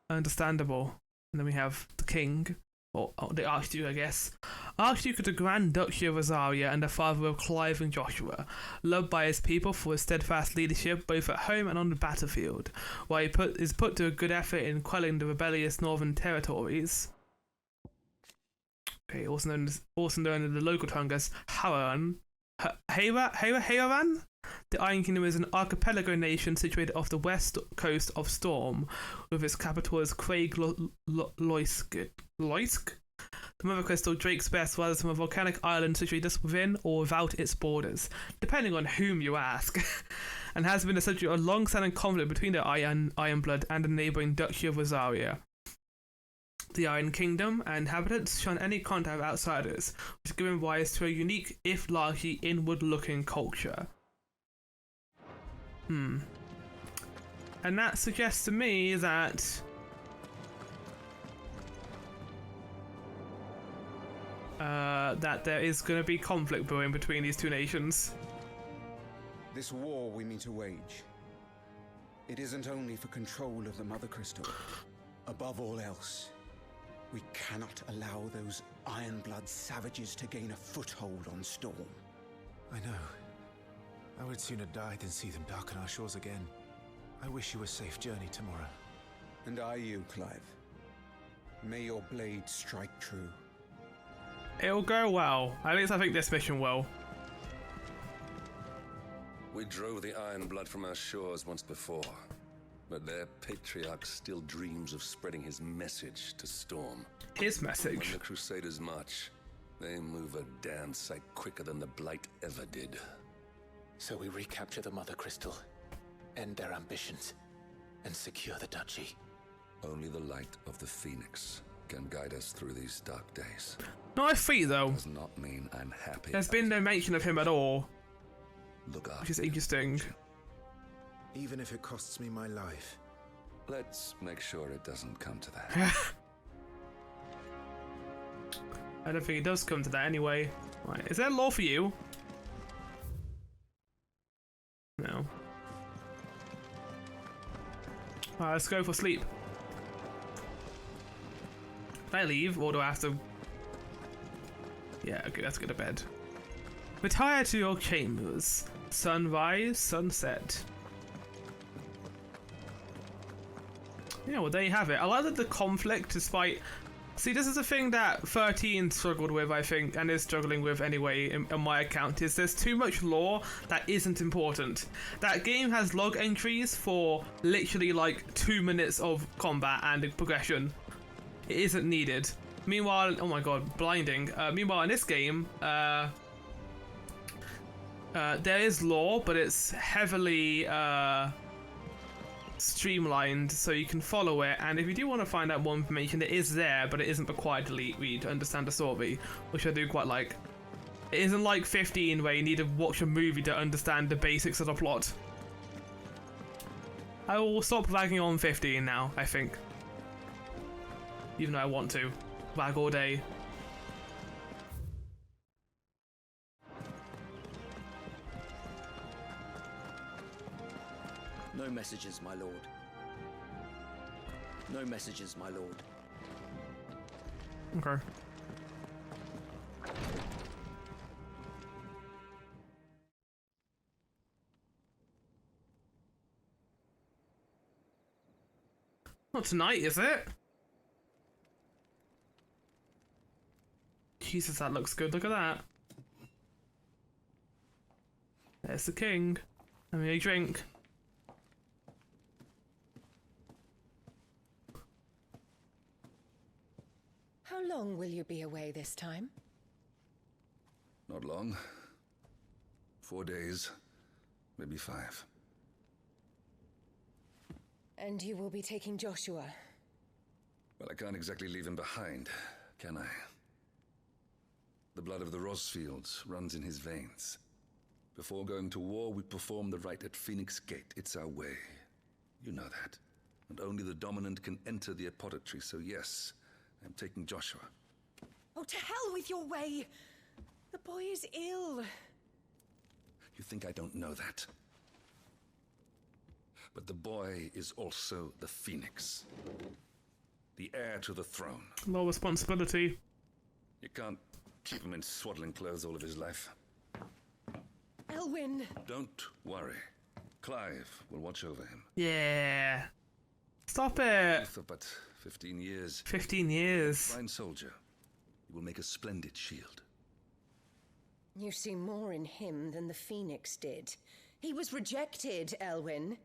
Understandable. And then we have the king. Or the Archduke, I guess. Archduke of the Grand Duchy of Rosaria and the father of Clive and Joshua, loved by his people for his steadfast leadership both at home and on the battlefield, while he is put to a good effort in quelling the rebellious northern territories. Okay, also known in the local tongue as Haran. Haran? The Iron Kingdom is an archipelago nation situated off the west coast of Storm, with its capital as Craig Loisk. The Mother Crystal, Drake's best, was from a volcanic island situated just within or without its borders, depending on whom you ask, and has been the subject of a long-standing conflict between the Ironblood and the neighbouring Duchy of Rosaria. The Iron Kingdom and inhabitants shun any contact with outsiders, which has given rise to a unique, if largely inward-looking culture. And that suggests to me that there is going to be conflict brewing between these two nations. This war we mean to wage, it isn't only for control of the Mother Crystal. Above all else, we cannot allow those Ironblood savages to gain a foothold on Storm. I know. I would sooner die than see them darken our shores again. I wish you a safe journey tomorrow. And I you, Clive. May your blade strike true. It'll go well. At least I think this mission will. We drove the Ironblood from our shores once before, but their patriarch still dreams of spreading his message to Storm. His message? When the Crusaders march, they move a damn sight quicker than the Blight ever did. So we recapture the Mother Crystal, end their ambitions, and secure the duchy. Only the light of the Phoenix can guide us through these dark days. Not free though. Does not mean I'm happy. There's been no mention of him at all. Look up. Which is interesting. Even if it costs me my life. Let's make sure it doesn't come to that. I don't think it does come to that anyway. Right, is there law for you? No. Alright, let's go for sleep. Can I leave, or do I have to... Yeah, okay, let's go to bed. Retire to your chambers. Sunrise, sunset. Yeah, well, there you have it. I like that the conflict, despite... See, this is a thing that 13 struggled with, I think, and is struggling with anyway, on my account, is there's too much lore that isn't important. That game has log entries for literally like 2 minutes of combat and progression. It isn't needed. Meanwhile, oh my god, blinding. Meanwhile, in this game, there is lore, but it's heavily streamlined so you can follow it, and if you do want to find out more information, it is there, but it isn't required to read to understand the story, which I do quite like. It isn't like 15 where you need to watch a movie to understand the basics of the plot. I will stop ragging on 15 now, I think. Even though I want to. Rag all day. No messages, my lord. No messages, my lord. Okay. Not tonight, is it? Jesus, that looks good. Look at that. There's the king. Let me a drink. How long will you be away this time? Not long. 4 days, maybe 5. And you will be taking Joshua? Well, I can't exactly leave him behind, can I? The blood of the Rosfields runs in his veins. Before going to war, we perform the rite at Phoenix Gate. It's our way. You know that. And only the dominant can enter the apothecary, so yes, I'm taking Joshua. Oh, to hell with your way! The boy is ill. You think I don't know that? But the boy is also the Phoenix. The heir to the throne. More responsibility. You can't keep him in swaddling clothes all of his life. Elwyn! Don't worry. Clive will watch over him. Yeah. Stop it. For but 15 years. 15 years. Fine soldier. He will make a splendid shield. You see more in him than the Phoenix did. He was rejected, Elwyn.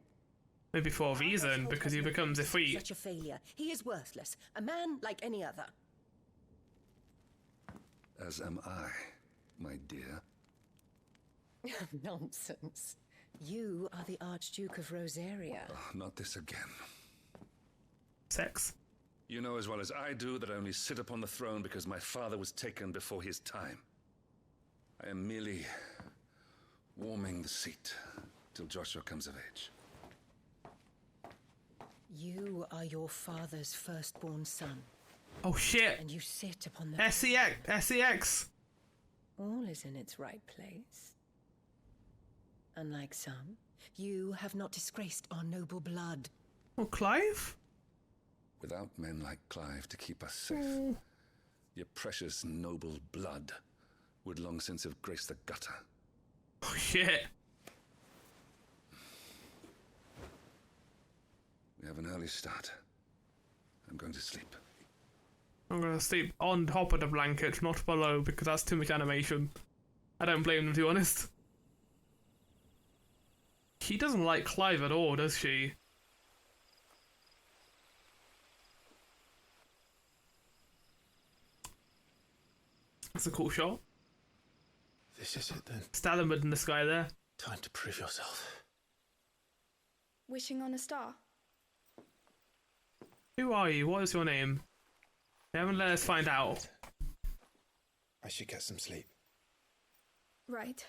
Maybe for a reason, because he becomes Ifrit. Such a failure. He is worthless. A man like any other. As am I, my dear. Nonsense. You are the Archduke of Rosaria. Oh, not this again. Sex. You know as well as I do that I only sit upon the throne because my father was taken before his time. I am merely warming the seat till Joshua comes of age. You are your father's firstborn son. Oh shit! And you sit upon the... SEX! All is in its right place. Unlike some, you have not disgraced our noble blood. Oh, Clive? Without men like Clive to keep us safe, your precious noble blood would long since have graced the gutter. Oh shit! We have an early start. I'm going to sleep. I'm gonna sleep on top of the blanket, not below, because that's too much animation. I don't blame them, to be honest. She doesn't like Clive at all, does she? That's a cool shot. This is it then. Stalinwood in the sky there. Time to prove yourself. Wishing on a star. Who are you? What is your name? They haven't let us find out. I should get some sleep. Right.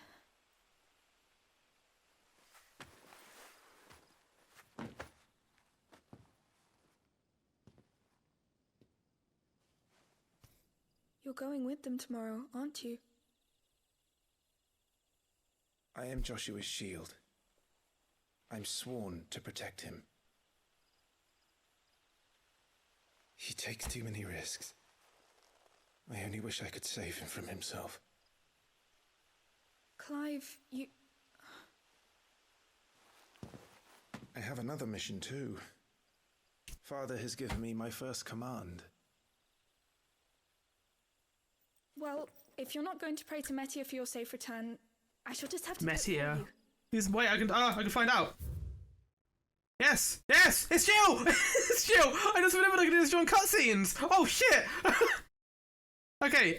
You're going with them tomorrow, aren't you? I am Joshua's shield. I'm sworn to protect him. He takes too many risks. I only wish I could save him from himself. Clive, you... I have another mission too. Father has given me my first command. Well, if you're not going to pray to Metia for your safe return, I shall just have to Metia. Who's wait? I can find out. Yes, yes, it's Jill. It's Jill. I just remembered I could do this during cutscenes. Oh shit. Okay.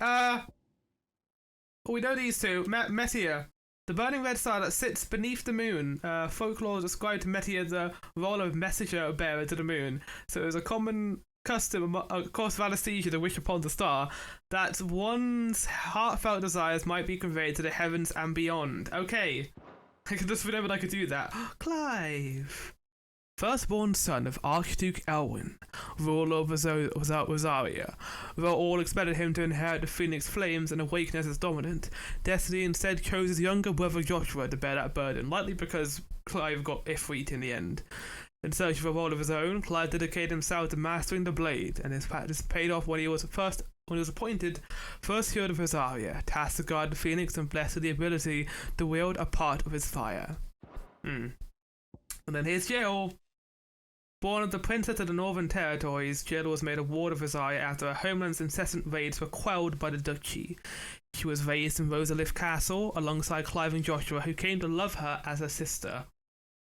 We know these two. Metia, the burning red star that sits beneath the moon. Folklore described Metia the role of messenger bearer to the moon. So it was a common custom across Valisthea to wish upon the star that one's heartfelt desires might be conveyed to the heavens and beyond. Okay, I just remembered I could do that. Clive, firstborn son of Archduke Elwyn, ruler of Rosaria. Though all expected him to inherit the Phoenix flames and awaken as his dominant, destiny instead chose his younger brother Joshua to bear that burden, likely because Clive got Ifrit in the end. In search of a role of his own, Clive dedicated himself to mastering the blade, and his practice paid off when he was appointed first Shield of Rosaria, tasked to guard the Phoenix and blessed with the ability to wield a part of his fire. And then here's Jill. Born of the Princess of the Northern Territories, Jill was made a ward of Versailles after her homeland's incessant raids were quelled by the duchy. She was raised in Rosalith Castle alongside Clive and Joshua, who came to love her as a sister.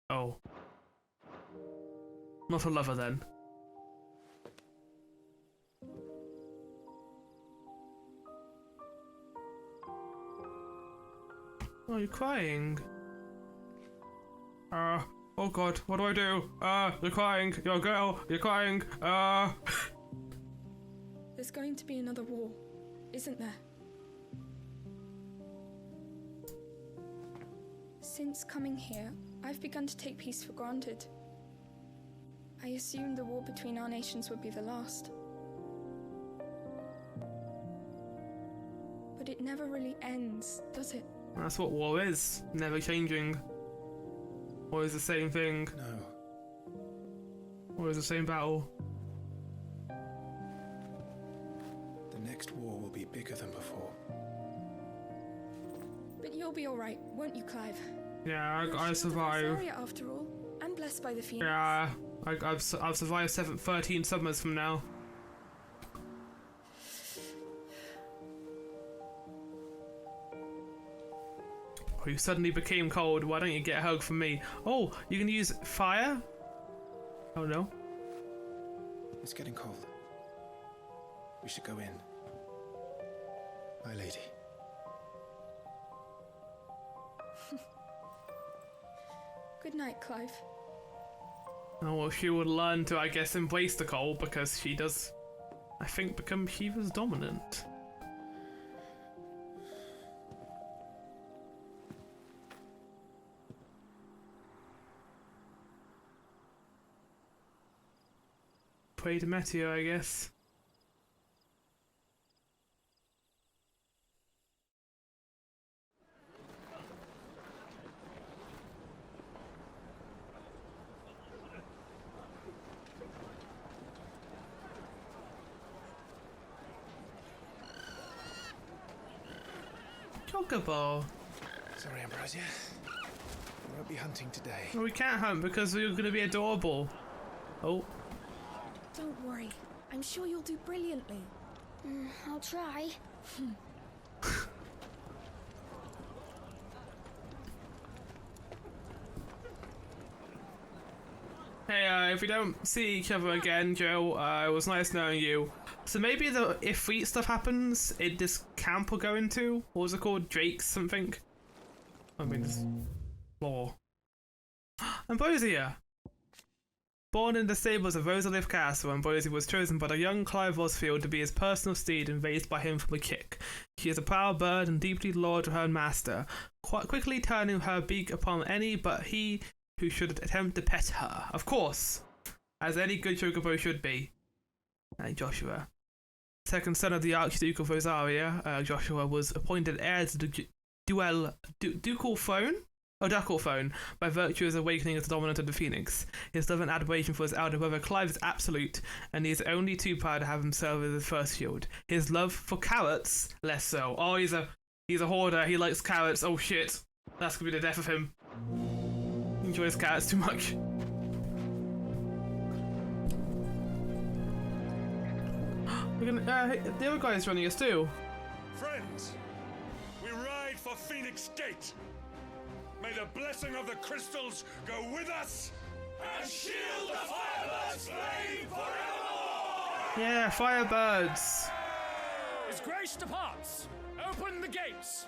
Oh. Not a lover then. Oh, you're crying. Oh god, what do I do? You're crying. You're a girl. You're crying. There's going to be another war, isn't there? Since coming here, I've begun to take peace for granted. I assumed the war between our nations would be the last. But it never really ends, does it? That's what war is. Never changing. Always the same thing. No. Always the same battle. The next war will be bigger than before. But you'll be alright, won't you, Clive? Yeah, I survive. After all, and blessed by the Phoenix. Yeah, I've survived 13 summers from now. Oh, you suddenly became cold. Why don't you get a hug from me? Oh, you can use fire? Oh no. It's getting cold. We should go in. My lady. Good night, Clive. Oh, well, she would learn to, I guess, embrace the cold because she does, I think, become Shiva's dominant. Pray to Meteor, I guess. Chocobo. Sorry, Ambrosia. We won't be hunting today. Well, we can't hunt because we're going to be adorable. Oh. Don't worry. I'm sure you'll do brilliantly. I'll try. Hey, if we don't see each other again, Joe, it was nice knowing you. So maybe the if Fleet stuff happens in this camp we're going to, what was it called? Drake's something? I mean, this law. Ambrosia! Born in the stables of Rosalith Castle, Ambrosia was chosen by the young Clive Rosfield to be his personal steed and raised by him from a kick. She is a proud bird and deeply loyal to her master, quite quickly turning her beak upon any but he who should attempt to pet her. Of course, as any good chocobo should be. And Joshua. Second son of the Archduke of Rosaria, Joshua was appointed heir to the ducal throne? Oh, ducal throne, by virtue of his awakening as the dominant of the Phoenix. His love and admiration for his elder brother Clive is absolute, and he is only too proud to have him serve as his first shield. His love for carrots, less so. Oh, he's a hoarder, he likes carrots, oh shit. That's gonna be the death of him. He enjoys carrots too much. We're gonna, the other guy's running us too. Friends, we ride for Phoenix Gate. May the blessing of the crystals go with us and shield the Firebird's flame forevermore! Yeah, Firebirds. His Grace departs. Open the gates.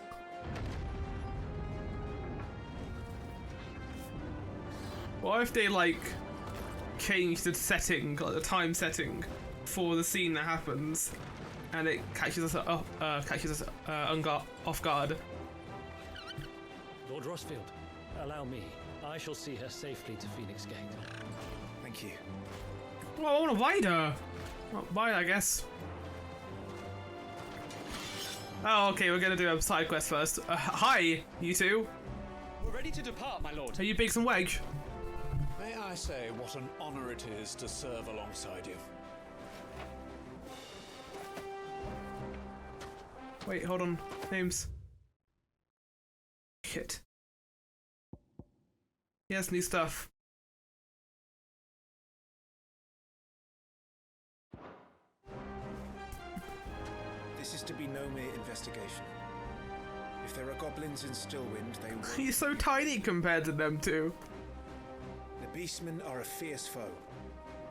What if they like change the setting, like the time setting, for the scene that happens, and it catches us off guard? Lord Rosfield, allow me. I shall see her safely to Phoenix Gate. Thank you. Well, I want to ride her. Well, bye, I guess. Oh, okay, we're gonna do a side quest first. Hi, you two. We're ready to depart, my lord. Are you Biggs and Wedge? May I say what an honor it is to serve alongside you? Wait, hold on. Names. Shit. He has new stuff. This is to be no mere investigation. If there are goblins in Stillwind, they will... He's so tiny compared to them two. The beastmen are a fierce foe.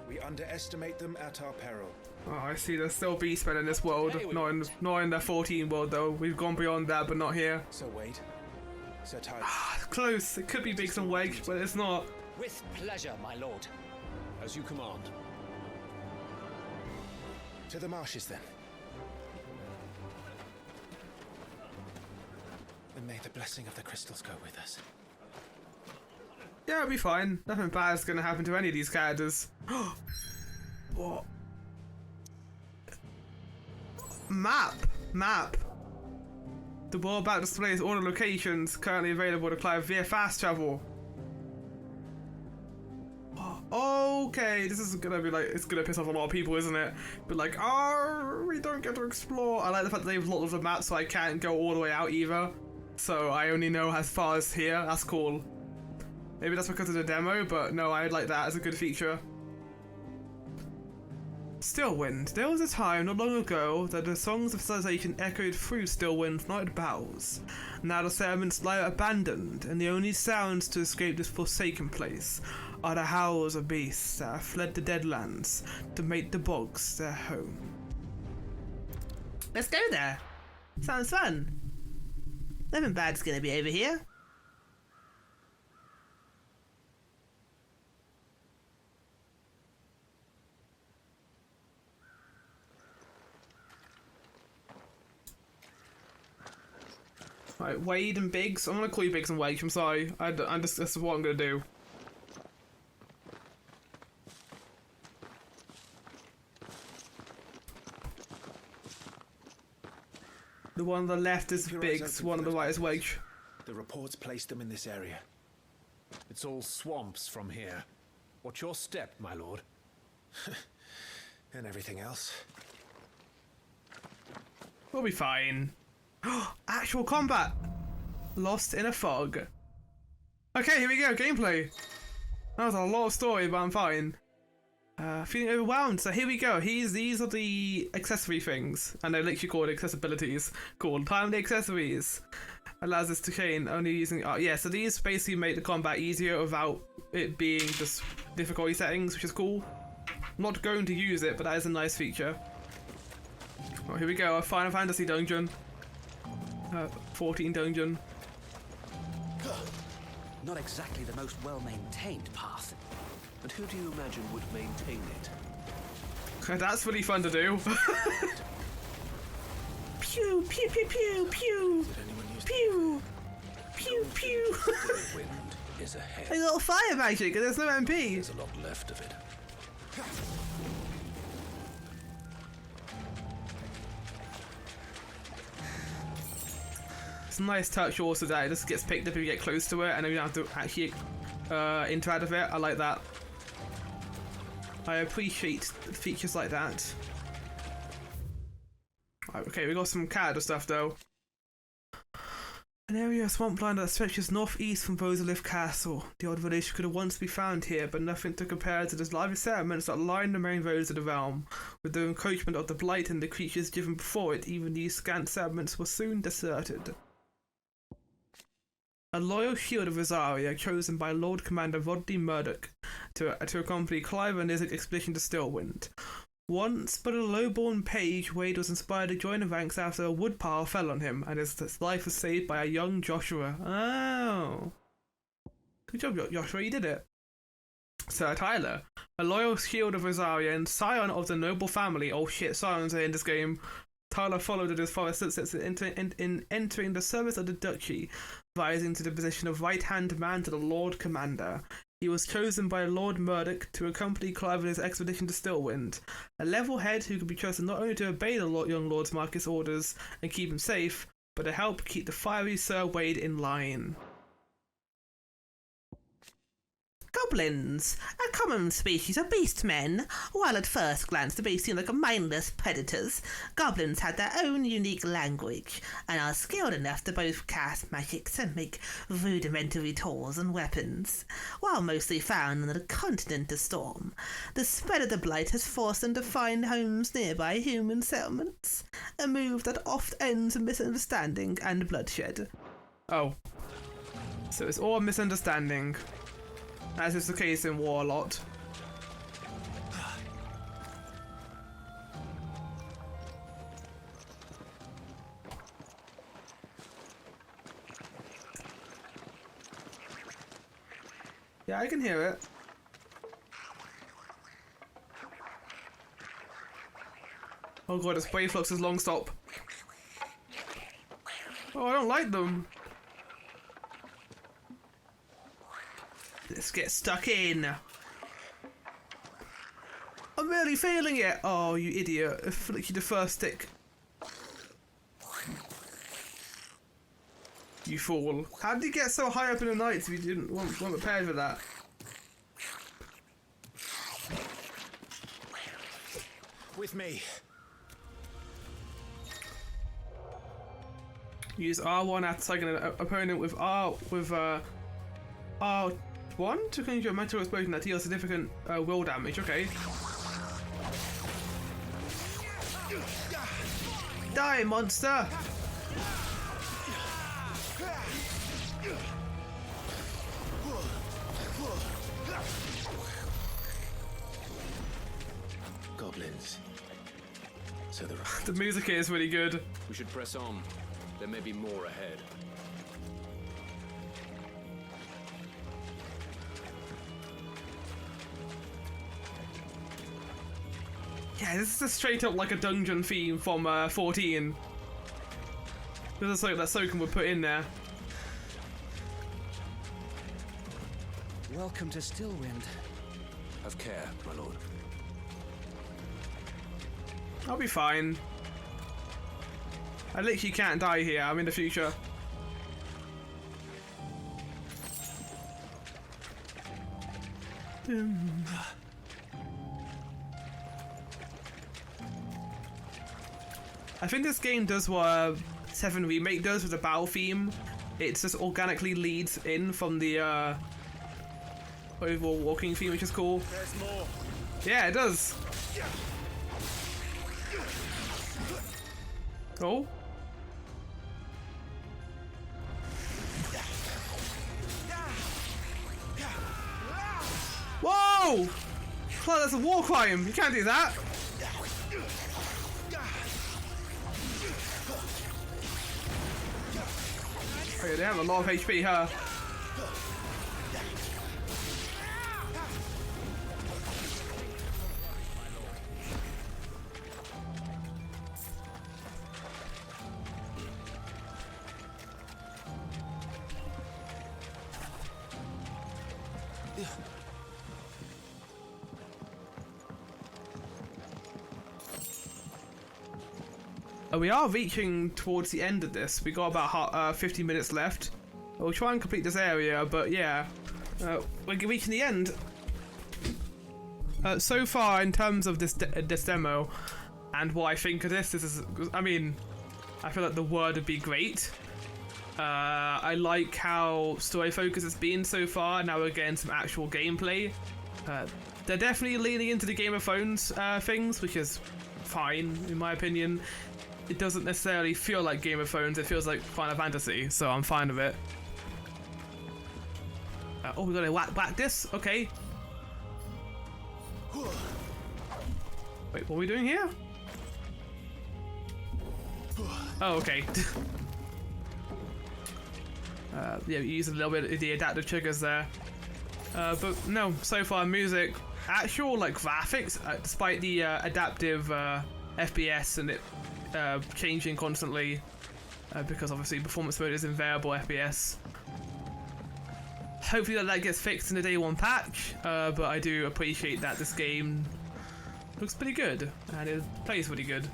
We underestimate them at our peril. Oh, I see. There's still beastmen in this world. Not in the 14 world though. We've gone beyond that, but not here. So Wade, Sir Tyler. Close. It could be Biggs and Wake, but it's not. With pleasure, my lord. As you command. To the marshes then. And may the blessing of the crystals go with us. Yeah, it'll be fine. Nothing bad's gonna happen to any of these characters. What? Map. The world map displays all the locations currently available to climb via fast travel. Okay, this is gonna be like, it's gonna piss off a lot of people, isn't it? But like, oh, we don't get to explore. I like the fact that they've locked the map so I can't go all the way out either. So I only know as far as here. That's cool. Maybe that's because of the demo, but no, I like that as a good feature. Stillwind. There was a time not long ago that the songs of civilization echoed through Stillwind's night boughs. Now the settlements lie abandoned, and the only sounds to escape this forsaken place are the howls of beasts that have fled the Deadlands to make the bogs their home. Let's go there. Sounds fun. Nothing bad's gonna be over here. Right, Wade and Biggs. I'm gonna call you Biggs and Wade. I'm sorry. I'm just, this is what I'm gonna do. The one on the left is Biggs, one on the right is Wade. The reports placed them in this area. It's all swamps from here. What's your step, my lord? And everything else. We'll be fine. Actual combat! Lost in a fog. Okay, here we go, gameplay. That was a lot of story, but I'm fine. Feeling overwhelmed, so here we go. These are the accessory things, and they're literally called accessibilities. Called timely accessories. Allows us to chain only using... yeah, so these basically make the combat easier without it being just difficulty settings, which is cool. I'm not going to use it, but that is a nice feature. Oh, here we go, a Final Fantasy dungeon. 14 dungeon. Not exactly the most well-maintained path. And who do you imagine would maintain it? That's really fun to do. Pew, pew, pew, pew, pew. Pew. Pew, pew. Wind is ahead. A little fire magic, and there's no MP. There's a lot left of it. It's a nice touch also that it just gets picked up if you get close to it, and then you don't have to actually interact with it. I like that. I appreciate features like that. Right, okay, we got some character stuff though. An area of swampland that stretches northeast from Rosalith Castle. The old village could have once be found here, but nothing to compare to the lively settlements that line the main roads of the realm. With the encroachment of the blight and the creatures driven before it, even these scant settlements were soon deserted. A loyal shield of Rosaria, chosen by Lord Commander Rodney Murdoch to accompany Clive and his expedition to Stillwind. Once but a low-born page, Wade was inspired to join the ranks after a woodpile fell on him, and his life was saved by a young Joshua. Oh. Good job, Joshua, you did it. Sir Tyler, a loyal shield of Rosaria and scion of the noble family. Oh shit, scions are in this game. Tyler followed in his father's footsteps in entering the service of the duchy, rising to the position of right-hand man to the Lord Commander. He was chosen by Lord Murdoch to accompany Clive in his expedition to Stillwind. A level head who could be trusted not only to obey the young Lord's Marcus' orders and keep him safe, but to help keep the fiery Sir Wade in line. Come Goblins, a common species of beastmen. While at first glance to be seen like mindless predators, goblins have their own unique language and are skilled enough to both cast magics and make rudimentary tools and weapons. While mostly found on the continent of Storm, the spread of the blight has forced them to find homes nearby human settlements, a move that oft ends in misunderstanding and bloodshed. Oh. So it's all misunderstanding, as is the case in war a lot. Yeah, I can hear it. Oh god, it's Brave Flux's long stop. Oh, I don't like them. Let's get stuck in. I'm really feeling it. Oh, you idiot. I flicked you the first stick. You fool. How did you get so high up in the night if you didn't want prepared for that? With me. Use R1 after striking an opponent with R1 to conjure a metal explosion that deals significant will damage. Okay. Die, monster! Goblins. So the music here is really good. We should press on. There may be more ahead. Yeah, this is a straight up like a dungeon theme from 14. This is something that Soken would put in there. Welcome to Stillwind. Have care, my lord. I'll be fine. I literally can't die here. I'm in the future. I think this game does what 7 Remake does with the battle theme. It just organically leads in from the overall walking theme, which is cool. There's more. Yeah, it does. Oh. Whoa! Oh, that's a war crime. You can't do that. Okay, they have a lot of HP, huh? We are reaching towards the end of this. We got about 50 minutes left. We'll try and complete this area, but yeah, we're reaching the end. So far, in terms of this demo and what I think of this is, I mean, I feel like the word would be great. I like how story focused it's been so far. Now we're getting some actual gameplay. They're definitely leaning into the Game of Thrones things, which is fine in my opinion. It doesn't necessarily feel like Game of Thrones, it feels like Final Fantasy, so I'm fine with it. Oh, we gotta whack this? Okay. Wait, what are we doing here? Oh, okay. Yeah, we used a little bit of the adaptive triggers there. But no, so far music, actual like graphics, despite the adaptive FPS and it changing constantly, because obviously performance mode is in variable FPS. Hopefully that gets fixed in the day 1 patch, but I do appreciate that this game looks pretty good and it plays pretty good.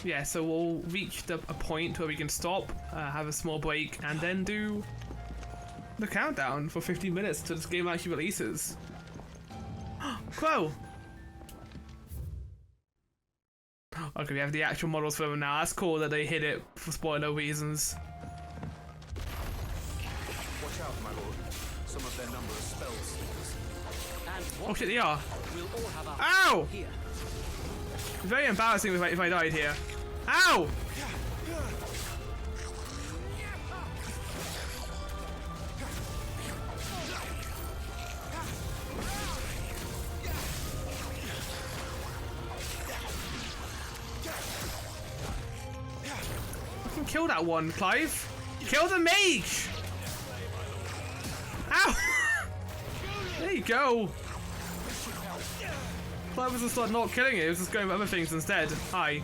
yeah, so we'll reach a point where we can stop, have a small break, and then do the countdown for 15 minutes till this game actually releases. Crow! Okay, we have the actual models for them now. That's cool that they hit it for spoiler reasons. Watch out, my lord. Some of their number of spell sleepers. Oh shit, they are. We'll all have our Ow! here. It's very embarrassing if I died here. Ow! Fucking kill that one, Clive. Kill the mage! Ow! There you go. Clive was just like not killing it, he was just going for other things instead. Hi.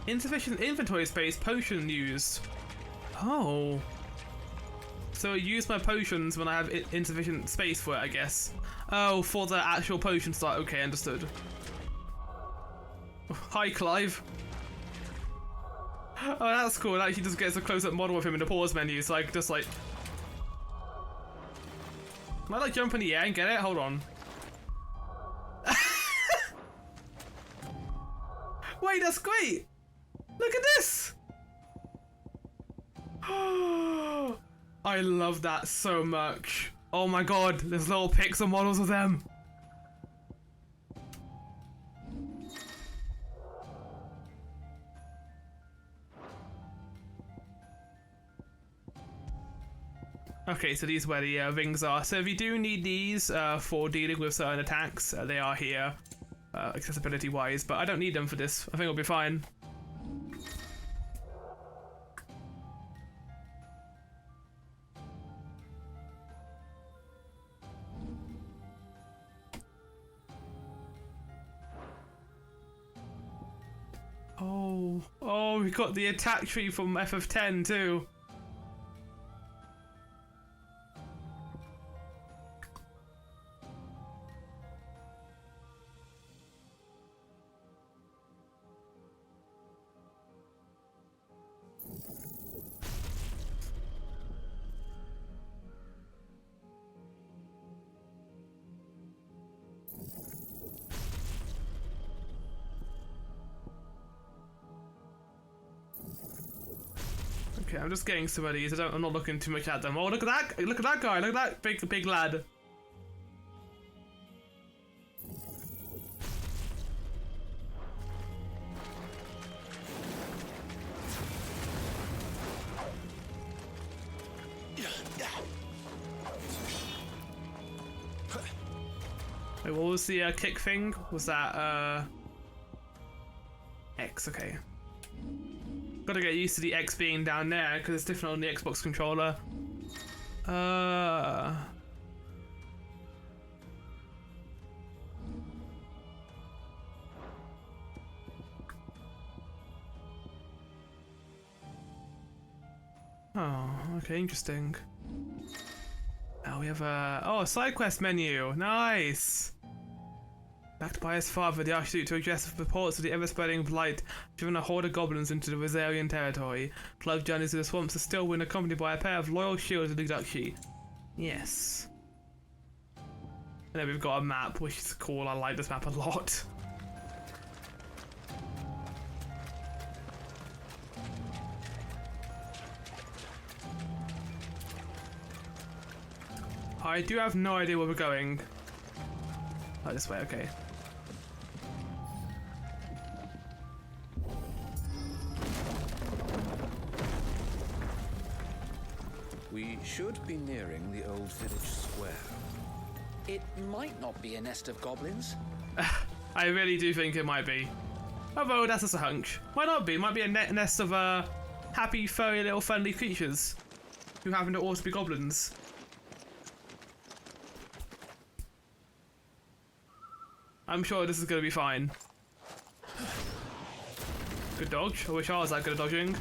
Insufficient inventory space, potion used. Oh. So I use my potions when I have insufficient space for it, I guess. Oh, for the actual potion start. Okay, understood. Hi, Clive. Oh, that's cool. It actually just gets a close-up model of him in the pause menu, so I can just like... Can I like jump in the air and get it? Hold on. Wait, that's great! Look at this! I love that so much. Oh my god, there's little pixel models of them. Okay, so these are where the rings are. So if you do need these for dealing with certain attacks, they are here, accessibility-wise. But I don't need them for this. I think it'll be fine. Oh, we got the attack tree from FF10 too. Okay, I'm just getting some of these. I'm not looking too much at them. Oh, look at that! Look at that guy! Look at that big lad! Wait, what was the kick thing? Was that X? Okay. Gotta get used to the X being down there because it's different on the Xbox controller. Oh, okay, interesting. Now we have a side quest menu. Nice. Backed by his father, the Archduke, to address reports of the ever-spreading blight, driven a horde of goblins into the Rosarian territory. Clive journeys to the swamps of Stillwind, accompanied by a pair of loyal shields of the duchy. Yes. And then we've got a map, which is cool. I like this map a lot. I do have no idea where we're going. Oh, this way, okay. We should be nearing the old village square. It might not be a nest of goblins. I really do think it might be. Although that's just a hunch. Might not be. Might be a nest of happy, furry, little friendly creatures who happen to also be goblins. I'm sure this is going to be fine. Good dodge. I wish I was that good at dodging.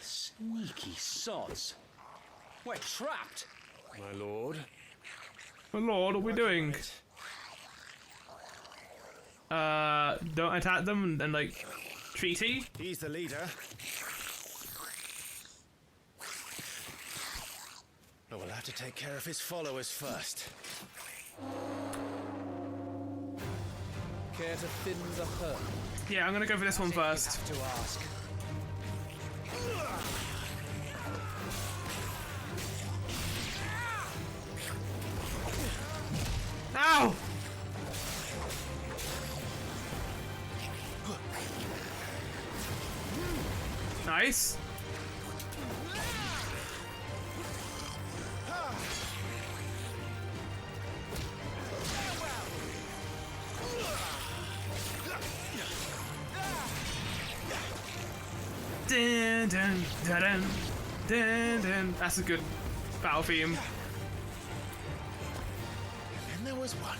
Sneaky sods. We're trapped. My lord. My lord, what are we doing? Don't attack them and like, treaty? He's the leader. But we'll have to take care of his followers first. Care to thin the herd? Yeah, I'm gonna go for this one first. To ask. Ow! Nice. Dun, dun, dun, dun, dun, dun. That's a good battle theme. And there was one.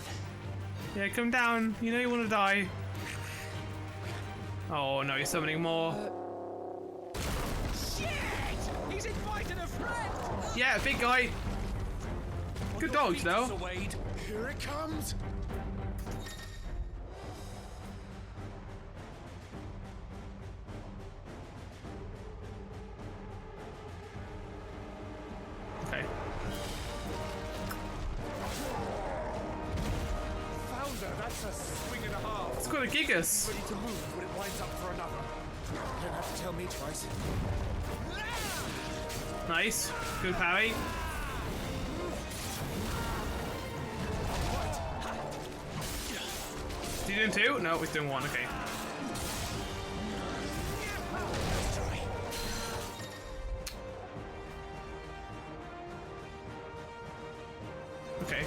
Yeah, come down. You know you want to die. Oh no, he's summoning more. Shit! He's invited a friend! Yeah, big guy. Good dodge, though. Here it comes. Okay. Founder, that's a swing and a half. It's got a Gigas. Ready to move when it winds up for another. You don't have to tell me twice. Nice. Good parry. Is he doing two? No, he's doing one. Okay. Okay.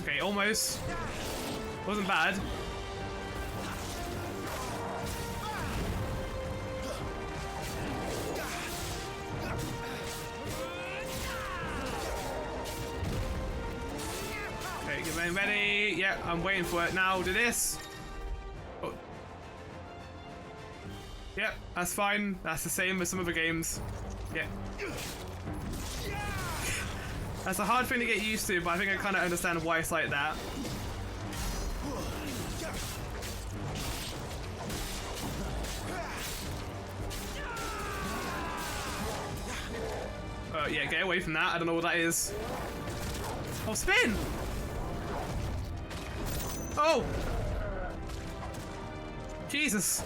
Okay, almost. Wasn't bad. Okay, get ready. Yeah, I'm waiting for it now. Do this. Oh. Yep, that's fine. That's the same as some other games. Yeah. That's a hard thing to get used to, but I think I kind of understand why it's like that. Yeah, get away from that. I don't know what that is. Oh, spin! Oh! Jesus.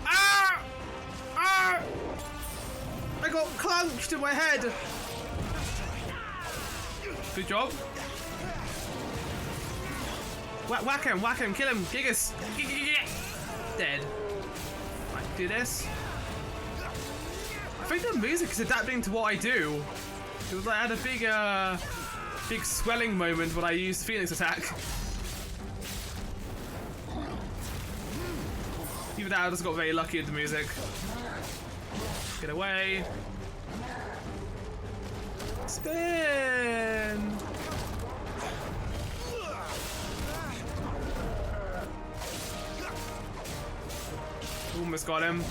Ah! Ah! I got clunked in my head. Good job. Whack him, kill him, Gigas. Dead. Right, do this. I think the music is adapting to what I do. Because I had a big swelling moment when I used Phoenix Attack. Even that, I just got very lucky with the music. Get away. Spin! Almost got him.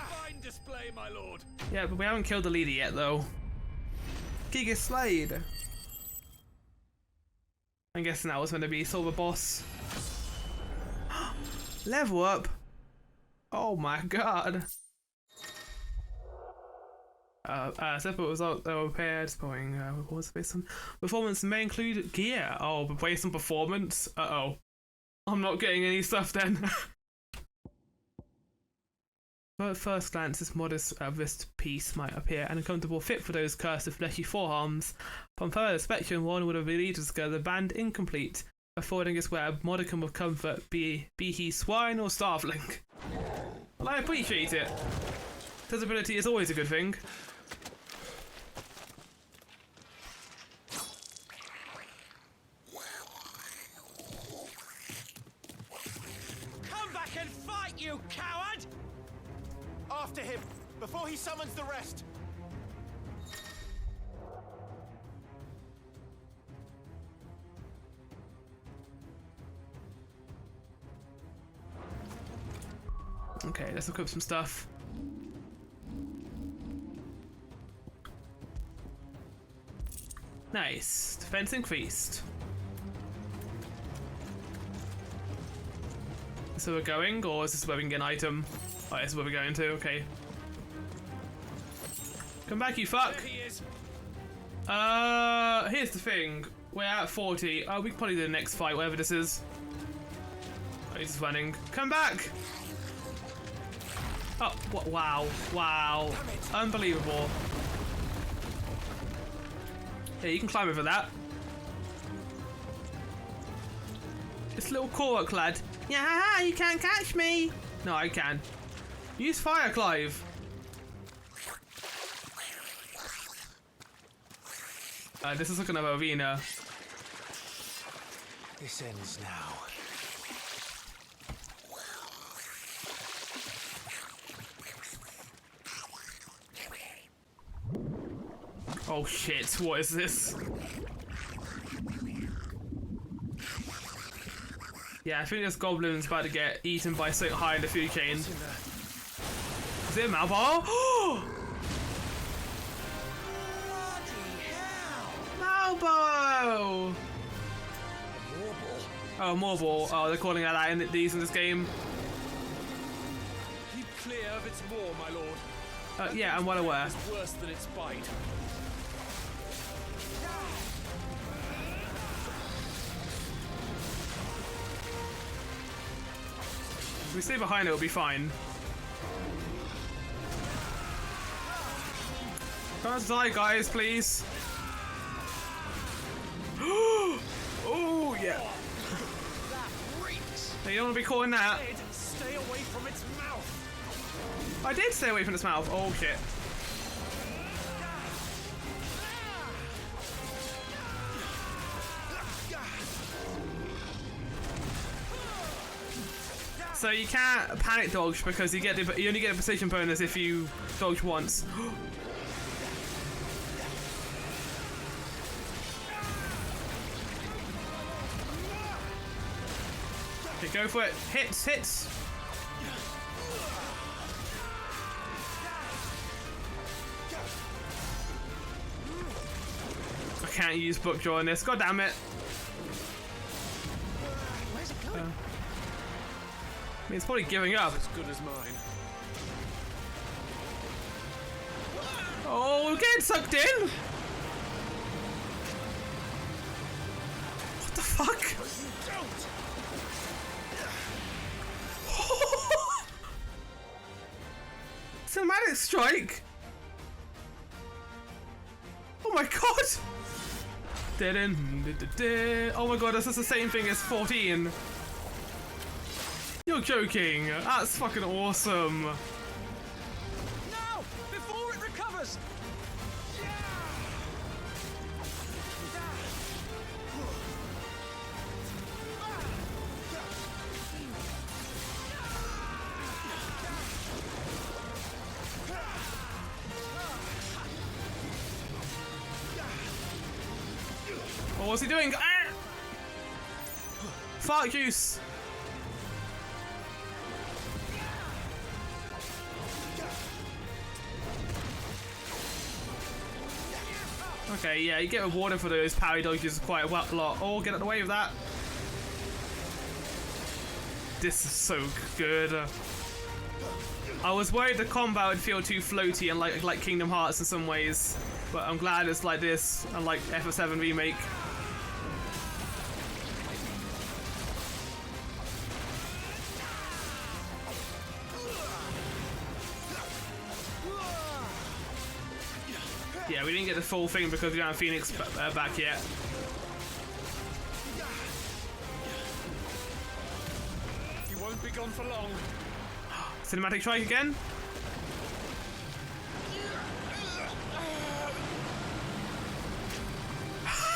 Fine display, my lord. Yeah, but we haven't killed the leader yet, though. Giga Slade. I'm guessing that was going to be Silver Boss. Level up. Oh my god. Separate result they were paired going rewards based on performance may include gear. Oh, but based on performance? Uh-oh. I'm not getting any stuff then. At first glance, this modest wrist piece might appear an uncomfortable fit for those cursed with fleshy forearms. Upon further inspection, one would have believed to discover the band incomplete, affording its wearer a modicum of comfort, be he swine or starveling. Well, I appreciate it. Visibility is always a good thing. Come back and fight, you coward! After him, before he summons the rest. Okay, let's equip some stuff. Nice. Defense increased. Is this where we're going, or is this where we can get an item? Oh, this is where we're going to, okay. Come back, you fuck! There he is. Here's the thing. We're at 40. We can probably do the next fight, whatever this is. Oh, he's just running. Come back! Oh, what? Wow. Wow. Unbelievable. Yeah, you can climb over that. This little Korok lad. Yeah, you can't catch me. No, I can. Use fire, Clive. This is like another arena. This ends now. Oh shit, what is this? Yeah, I think this goblin's about to get eaten by something high in the food chain. Is it a Malbo? Malbo! Oh, Morbol. Oh, they're calling it that in these in this game. Keep clear of its maw, my lord. Yeah, I'm well aware. It's worse than its bite. If we stay behind it, it'll be fine. Don't die, guys, please. Oh, yeah. That reeks. Hey, you don't want to be caught in that. Stay away from its mouth. I did stay away from its mouth. Oh, shit. So you can't panic dodge because you only get a precision bonus if you dodge once. Okay, go for it. Hits, hits. I can't use book draw on this. God damn it. Where's it going? I mean, it's probably giving up. As good as mine. Oh, we're getting sucked in. What the fuck? You don't. Cinematic strike. Oh my god. Oh my god, this is the same thing as 14. You're joking. That's fucking awesome. No! Before it recovers! Oh, what's he doing? Ah! Fart juice. Okay, yeah, you get rewarded for those parry dodges quite a lot. Oh, get out of the way of that. This is so good. I was worried the combat would feel too floaty and like Kingdom Hearts in some ways, but I'm glad it's like this and like FF7 Remake. Yeah, we didn't get the full thing because we don't have Phoenix back yet. You won't be gone for long. Cinematic strike again?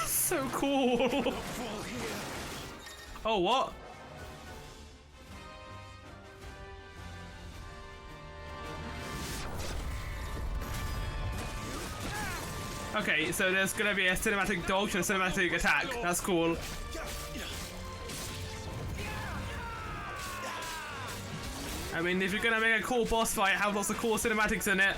So cool. Oh, what? Okay, so there's gonna be a cinematic dodge and a cinematic attack. That's cool. I mean, if you're gonna make a cool boss fight, have lots of cool cinematics in it.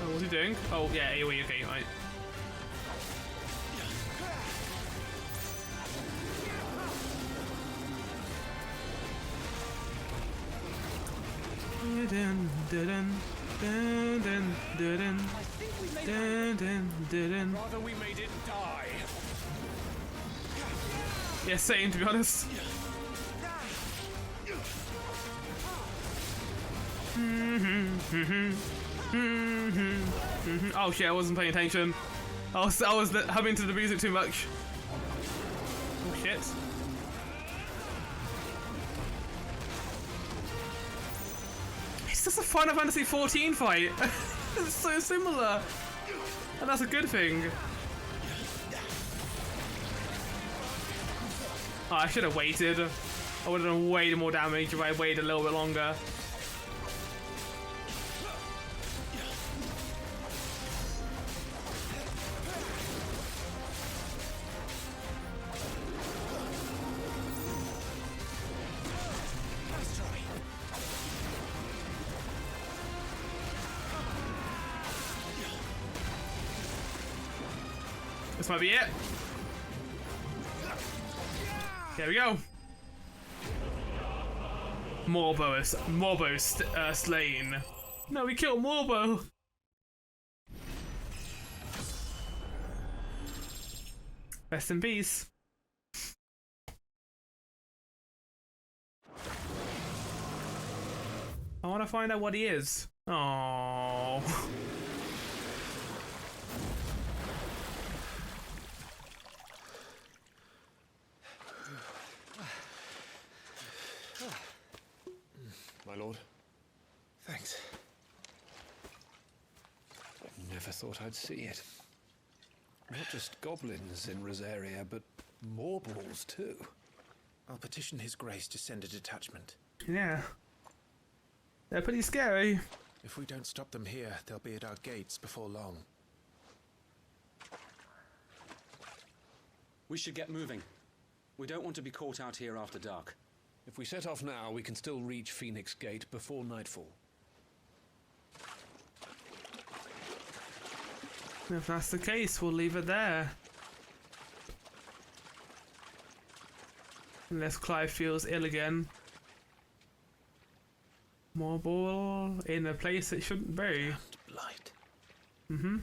Oh, what's he doing? Oh, yeah, AoE, okay, right. Rather we made it die. Yeah, same, to be honest. Oh shit, I wasn't paying attention. I was humming to the music too much. Oh shit. It's just a Final Fantasy XIV fight. It's so similar. And that's a good thing. Oh, I should have waited. I would have done way more damage if I waited a little bit longer. This might be it. Here we go. Morbo slain. No, we killed Morbo. Rest in peace. I want to find out what he is. Oh. My lord. Thanks. I never thought I'd see it. Not just goblins in Rosaria, but morbles too. I'll petition His Grace to send a detachment. Yeah. They're pretty scary. If we don't stop them here, they'll be at our gates before long. We should get moving. We don't want to be caught out here after dark. If we set off now, we can still reach Phoenix Gate before nightfall. If that's the case, we'll leave it there. Unless Clive feels ill again. More ball in a place it shouldn't be. Blight. Mm-hmm.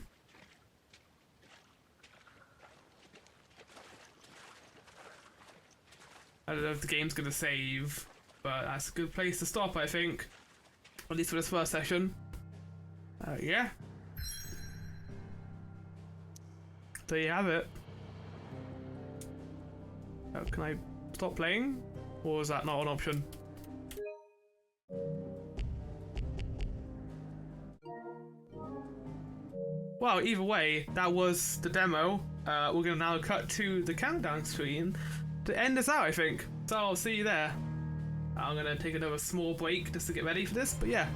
I don't know if the game's gonna save, but that's a good place to stop, I think. At least for this first session. Yeah. There you have it. Oh, can I stop playing? Or is that not an option? Well, either way, that was the demo. We're gonna now cut to the countdown screen to end this out, I think. So I'll see you there. I'm gonna take another small break just to get ready for this, but yeah.